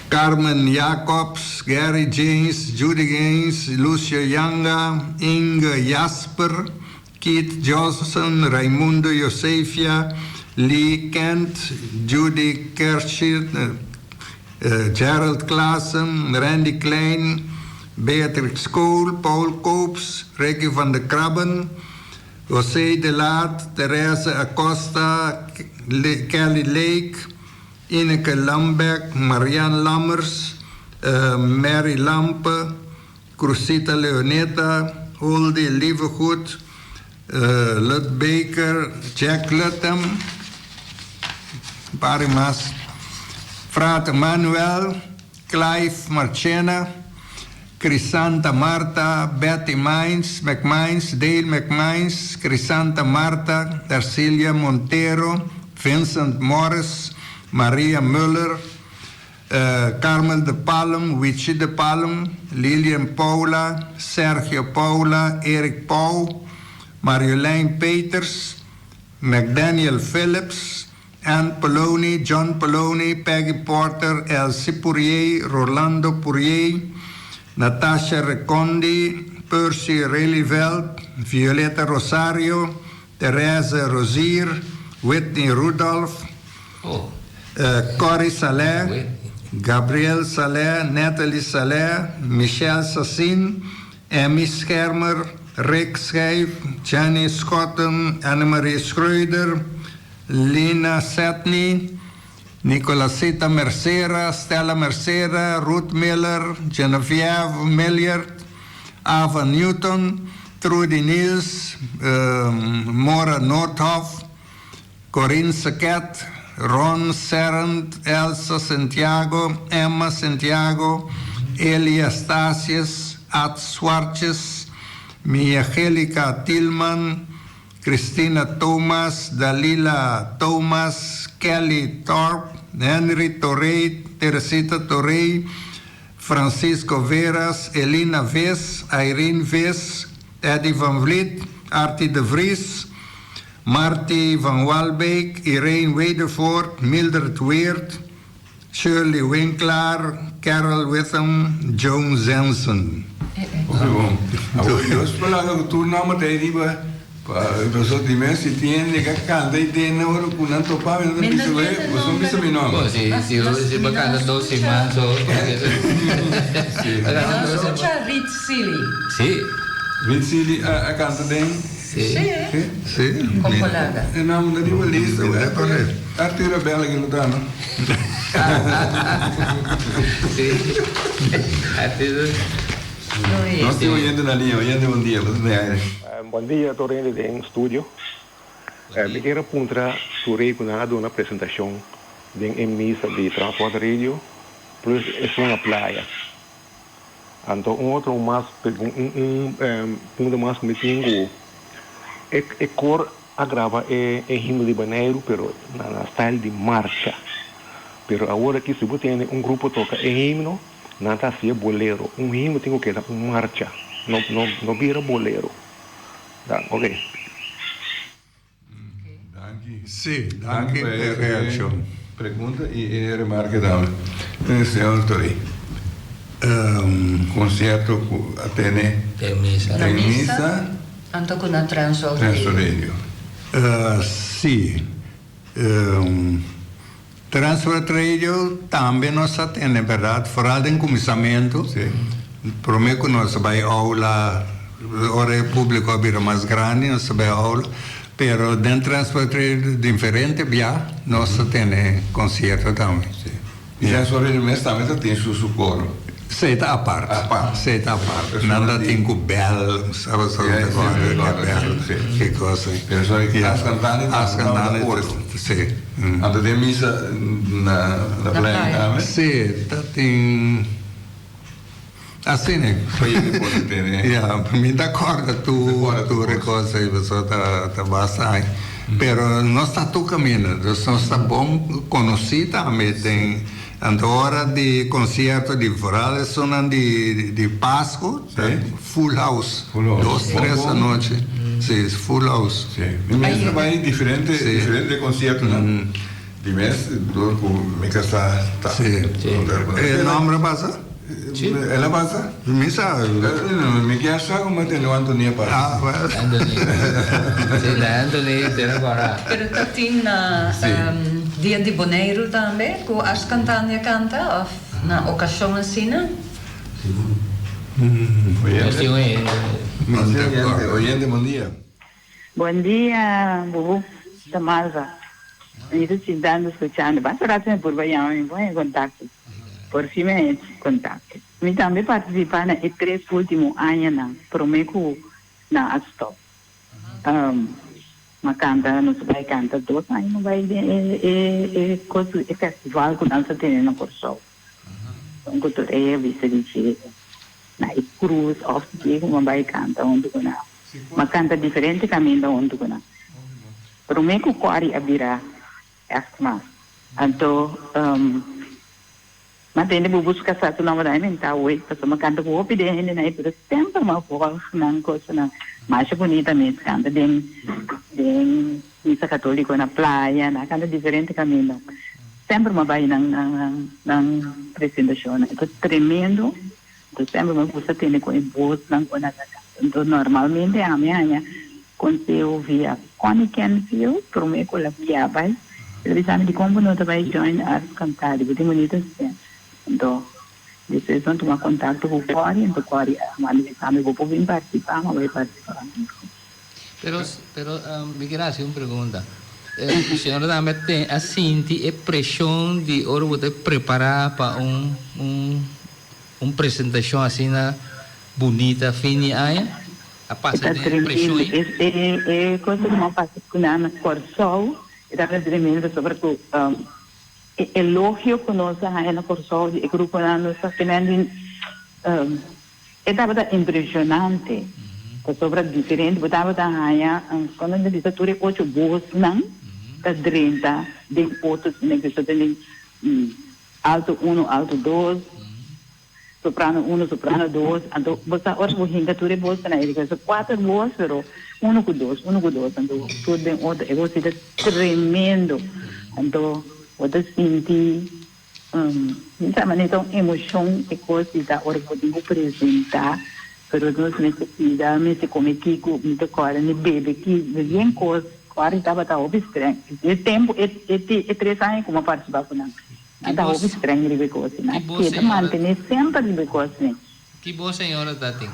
Carmen Jacobs, Gary James, Judy Gaines, Lucia Yanga, Inge Jasper, Keith Johnson, Raimundo Josefia, Lee Kent, Judy Kershit, Gerald Klaassen, Randy Klein, Beatrix Kool, Paul Koops, Ricky van de Krabben, José de Laat, Therese Acosta, Kelly Lake, Ineke Lambeck, Marianne Lammers, Mary Lampe, Crusita Leoneta, Oldie Lievegoed, Lut Baker, Jack Luttem, Parimas, Frate Manuel, Clive Marchena, Crisanta Marta, Betty McMines, Dale McMines, Crisanta Marta, Darcilia Montero, Vincent Morris, Maria Muller, Carmel de Palm, Wichi de Palm, Lilian Paula, Sergio Paula, Erik Pauw, Marjolein Peters, McDaniel Phillips, Anne Poloni, John Poloni, Peggy Porter, Elsie Pourier, Rolando Pourier, Natasha Recondi, Percy Reliveld, Violetta Rosario, Therese Rosier, Whitney Rudolph, Corey Saleh, Gabrielle Saleh, Natalie Saleh, Michelle Sassin, Emmy Schermer, Rick Schijf, Jenny Schotten, Annemarie Schreuder, Lina Setny, Nicolasita Mercera, Stella Mercera, Ruth Miller, Geneviève Milliard, Ava Newton, Trudy Niels, Maura Noordhoff, Corinne Saket, Ron Serrand, Elsa Santiago, Emma Santiago, Elia Stasius, Ad Swartjes, Miagelica Tilman, Christina Thomas, Dalila Thomas, Kelly Thorpe, Henry Torrey, Teresita Torrey, Francisco Veras, Elina Vis, Irene Vis, Eddie van Vliet, Artie de Vries, Marty van Walbeek, Irene Wedervoort, Mildred Weert, Shirley Winkler, Carol Witham, Joan Zensen. Yo esperaba que tú no me te digas, los otros meses tienen que cantar y tienen ahora con un topado, no te piso ver, pues son mis amigos. Si bacana 12 maanden zo. Rit Silly. Sì. Weet jullie canten ding? Sì. Sì. Compolada. En dan dat die wel leest, Arthur België moet aan. Sì. Nós estamos oyendo na linha, oyendo bom dia, você é. Bom dia, Torrente em estúdio. Me quero apontar sobre uma apresentação de emissão de transporte radio, plus é uma praia. Então, outro mais ponto mais que me tenho é cor agrava é himno de Bonaire, pero na style de marcha. Pero agora que se você tem grupo toca é himno, não está assim bolero. Himno tem que dar marcha, não vira bolero. Tá, ok. Sì, anche per reazione. Pergunta e remarca da senhor Tori. Concerto a Tene Tem missa. Na tem missa, missa anto com a Transworld Radio. Sì. Transfer Radio também nós temos, verdade? Fora do comissamento. Sim. Por mim, nós vai aula, ora é público abrir mais grande, nós vai aula. Pero dentro do Transfer Radio diferente, já, nós temos concerto também. E já só ele mesmo também tem seu coro. Sei a parte. Sei a parte. Nada tem com bel, sabe só que coisa. As cantantes. Sim. Anda de missa na praia também? Sim, tem. Assim, né? Foi ele pode ter, né? Me dá corda tu recosa e você tá bastante. Pero nós está tu caminho, nós está bom conhecer também tem a hora de concerto de Voral são de Páscoa, full house, 2, 3 da noite, sim, full house. Sim. E mesmo vai diferente concerto, né? De mês, do me casa tá. Sim. E nome basa? Ela basa? Me sabe. Me casa como tem o Antonia para. Anthony. Sì, Anthony, te agora. Pero tem Dia de Bonaire também, que as cantantes canta, ou na ocasião assim, né? Oyente, bom dia. Bom dia, Bibu. Tamalva. Isso se dando escutando. Basta rato por banhar, me põe em contato. Por cima é contato. Me também participar na 3 últimos anos, prometo na Astop. Uma canta, não se vai cantar 2 anos, não vai é festival que nós temos no Corsol. Então, que é vista de Chile. Na cruz, off de uma vai cantar onde que não. Uma canta diferente caminho onde que não. Prometo que quase abrirá mais. Então, mas tem de buscar satu nama dah ni tahu, pasal makan tu kopi dia ni naik terus sempre mau buat nang kos nang macam bonita mesmo canta den misa católico na playa, na canta diferente caminho. Sempre mau vai nang apresentação, itu tremendo. Então sempre mau buscar ter com voz nang kona kata. Então normalmente a minha hanya quando eu via quando quem viu, prometo lá via vai. Ele sabe de como não vai join a cantar, de bonita assim. Então, depois vão tomar contato com o Cori, então o Cori, a vou vir participar, mas vai participar. Pero me queria fazer uma pergunta. A senhora também tem a sentir a pressão de hora você preparar para uma apresentação assim bonita, fina, a passar de pressão aí? É coisa que não passa com nada, Corsol, estava tremendo sobre o elogio que nós na Corsol, o grupo nós está tendo, estava impressionante, sobre diferente, estava quando a gente tudo 8 boas, não, está 30, de outros, né, que está tendo alto 1, alto 2, soprano 1, soprano 2, então você ora vou hinga tudo boas, né, ele quer 4 boas, pero 1 com 2, então tudo bem outro, eu vou ser tremendo, então você sentir, sabe, então emoção é coisa da hora vou apresentar, pero nós necessitamos se comer kiko, muita coisa, ne bebe que bem coisa, agora estava tá estranho, é tempo é 3 anos como participar com nós. Ada hobi estranho de coisa, né? Que manter sempre de coisa, né? Que boa senhora tá tem?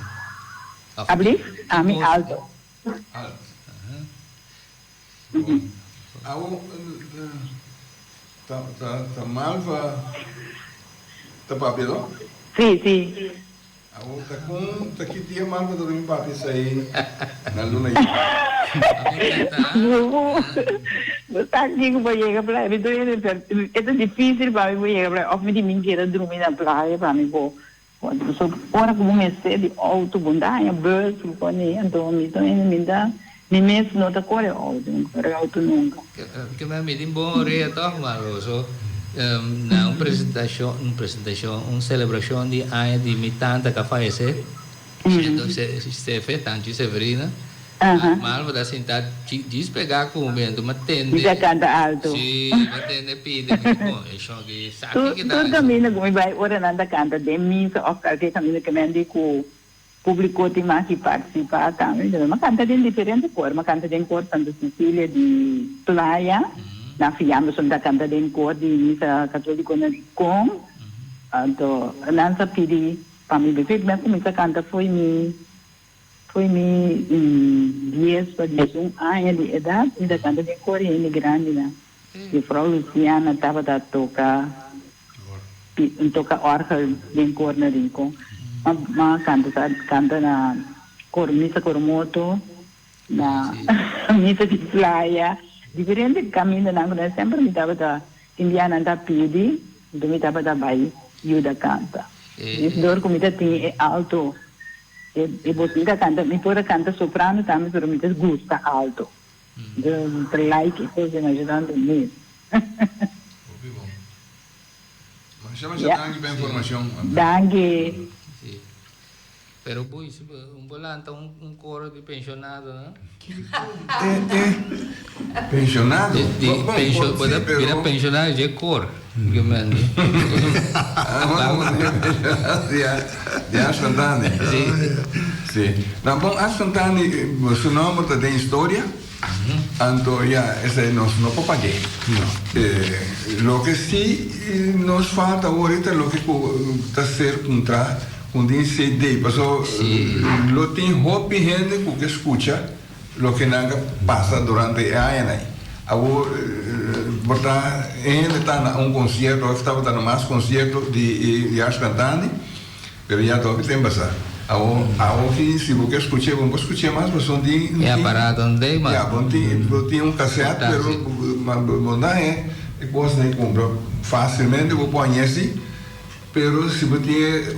Abri? A mim alto. Alto. Tá malva. Tá papel? Sim. Tá aqui dia malva do meu papi sair na luna aí. Você aqui que vai chegar para ele, é difícil para mim chegar para ele, de mim querer dormir na praia para mim vou, ora como me sede auto bondade, bolso, pone, então me dá nem mesmo não tá corre alto nunca. Que me meti bom rea toch malo so na apresentação celebração de ano de mitanta que faz então se fez tanto severina mal vou dar sentar despegar com o momento mas tende já canta alto sim mas tende pide bom isso que sabe que tu caminha como vai ora nada canta de missa ou que caminha que mende com público tem mais que participar também mas canta de diferente cor mas canta de cor Santa Cecília de Playa na fiamma sono da canta de cor de missa católica na com então nansa pedi para mim bebê mas começa a cantar foi me 10 para 11 anos de idade e da canta de cor é grande né e Frau Luciana estava a tocar orgel de cor na rico mas canta na cor missa cormoto na missa de playa diferente caminho na agora sempre me estava da indiana da pedi então me estava da bai ajuda canta esse dor como tem alto e você canta me pode cantar soprano também pero me gusta alto então like coisa me ajudando nisso mas chama já tangue bem informação tangue pero pois volante coro de pensionado né pensionado pode virar pensionado de cor que mano de Ascantani sim na bom Ascantani seu nome tem história então esse é nosso não paguei lo que sim nos falta ahorita lo que está ser contra com CD passou lo tem hobby gente que escuta lo que nada passa durante a ano agora porta ele está na concerto eu estava dando mais concerto de Ascantani pero já tô que tem passar agora que se você escutar vamos escutar mais mas são de parado onde mas tem cassete pero não é coisa nem compra facilmente vou conhecer pero se você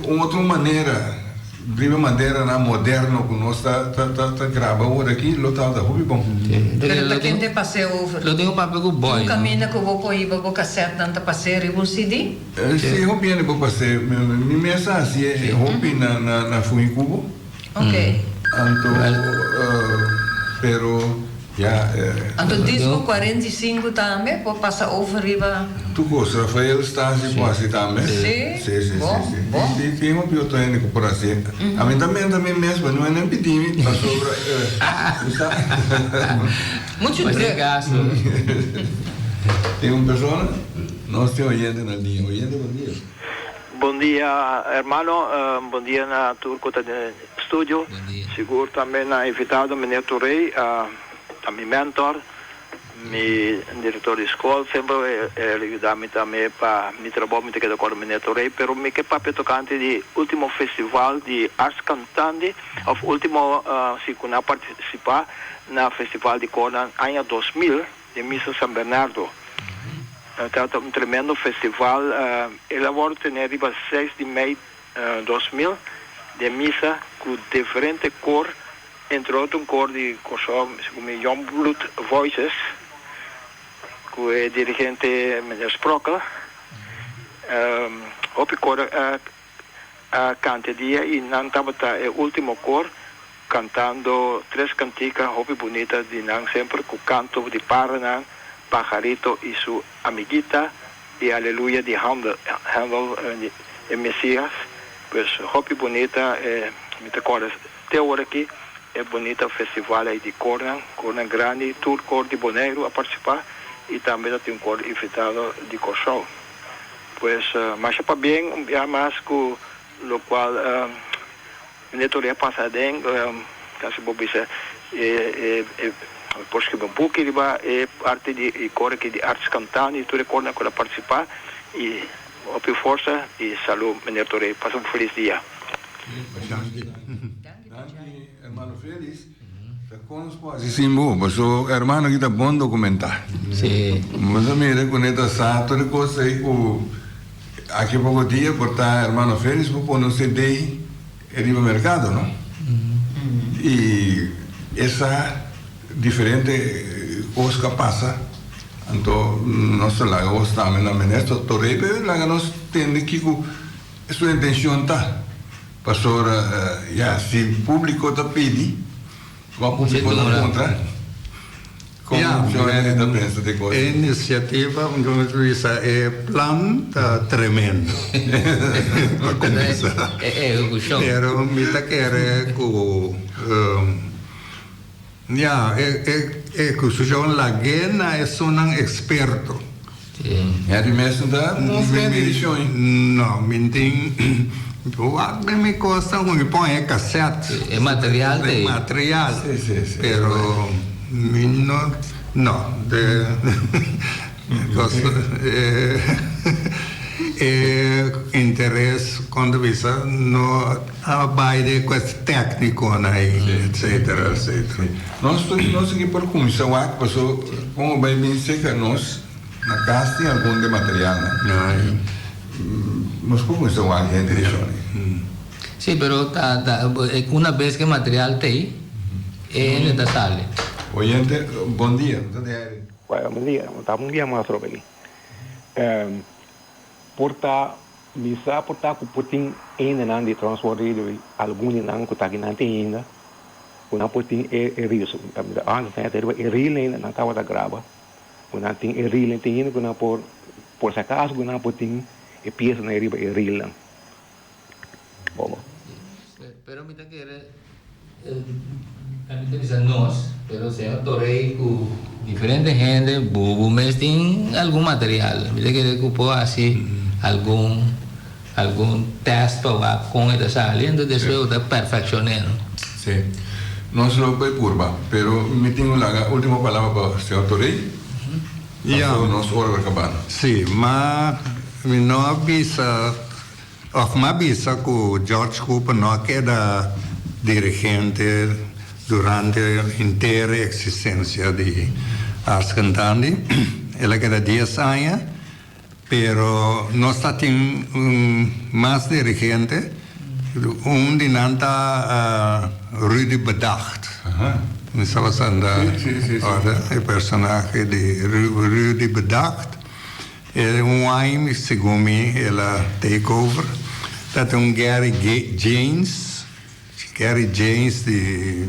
tem outra maneira na moderno que nós tá grava agora aqui lotado hobby bom pero para quem te passei over lo tenho papel com boy caminha que vou pôr vou cassete não te passei ribo CD sim hobby ele vou passar me mesa assim é hobby na Fuicubo ok então pero então disco 45 também vou passar over riba tu gosta Rafael está quase também sim tem uma biotônica por assim a mim também mesmo não é nem pedir para sobre muito gasto tem uma pessoa nós temos oyente na linha bom dia hermano bom dia na turco do estúdio seguro também na invitado menino Torrey a mi mentor, mi diretor de escola, sempre ele ajuda-me também para mi trabalho, me quedo com o mentorei, pero me que papel tocante de último festival de artes cantante, ou último se kuna participar na festival de Conan ano 2000 de Missa São Bernardo. Então um tremendo festival, ele agora tem arriba 6 de maio 2000 de missa com diferente cor. Entre outros, um cor de corso, como Youngblood Voices, que é dirigente Meneer Sprockel. Op cor canta dia e não estava o último cor cantando 3 canticas hobby bonitas de não sempre com canto de Paraná, Pajarito e sua amiguita e Aleluia de Handel e Messias. Pois hobby bonita me recorda até agora aqui. É bonita o festival aí de Conan grande, todo Voz di Bonaire a participar e também tem um cor invitado de Corsol. Pois, mas para bem, mais com o qual netoria passadem, caso bobisa depois que um pouco ele vai parte de cor que de artes cantando e tudo cor na para participar e opio força e saúde netoria passa um feliz dia. Hermano Félix, sim, bom, mas o hermano aqui está bom documentar. Sim. Mas a minha reconhecida sabe toda coisa aí o aqui pouco dia portar hermano Félix vou pôr no CD e no mercado, não? E essa diferente coisas que passa. Então, nós lá gostamos na ministra Torre, lá nós temos que sua intenção tá. Passou, se o público está pedindo, o público está contra. Como é que pensa de coisa? A iniciativa, é plano tremendo. Para começar. O show. Pero me quer que o senhor Lagena é só um experto. É de mesmo da edição. Não, mentim. Me custa me põe cassete. É material de material. Sim. Pero não de interesse quando visa no abaide com esse técnico aí, etc. Nós aqui por comissão passou como vai bem seca nós na casa tem algum de material, né? Nós por comissão a gente deixou. Sim, pero uma vez que o material tem, é necessário. Oyente, bom dia. Bom dia, mais Robeli. Porta que putin ainda não de transporte de algum não que tá aqui não tem ainda. O não putin é riso. Antes né ter é rile ainda não tava da grava. O não tem é rile tem ainda que não por se acaso o não putin é peça na riba é rile. Bom. Pero me quer a mim diz nós, pero se eu torei com diferente gente, Bibu, mas tem algum material. Me quer que pô assim algum teste para com essa sala, então depois eu tá perfeccionando. Sim. Nós não foi curva, pero me tenho lá a última palavra para o senhor Torei. Nós hora acabando. Sim, mas não avisa que o George Cooper não queda dirigente durante a inteira existência de as cantantes. Ela queda 10 anos, pero nós temos mais dirigente, de nanta Rudy Bedacht. Não estava sendo o personagem de Rudy Bedacht. É ano, segundo mim, ela take over. Dat Gary James de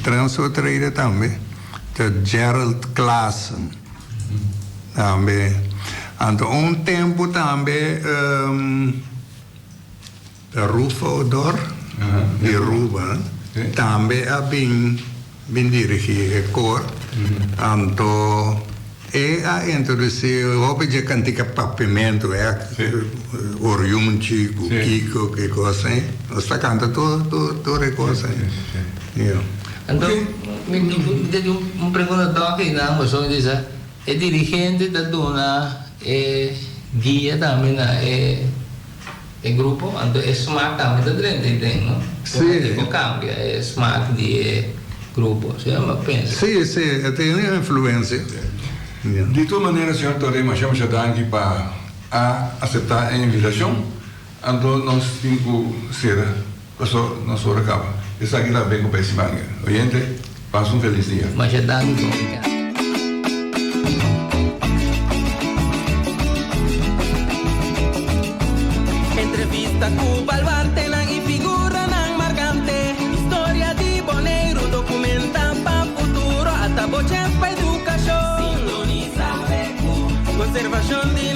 transoutreden também. De Gerald Klaassen também. En tempo também de Rufa Odor, de Ruba, também a bem dirigido o cor. Então, a introduzir roupa de cantica papimento, oriunci, Kiko, que coisa, nós está cantando toda coisa. Então, me tem pergunta que não, mas só diz, é dirigente da dona, é guia também é grupo, então é smart também da dentro, não? Sim. Como cambia, é smart de grupo, você não pensa? Sim, tem influência. De toda maneira, senhor Torre, nós chamamos aqui para aceitar a invitação. Então, nós temos que ser, nós hora acaba. Essa aqui está bem com o peixe manga. Oyente, passa feliz dia. Mas já dá Entrevista com Balbarte e figura não marcante. História de Bonaire, documenta para futuro. Até boche para educação. Sintoniza conservação de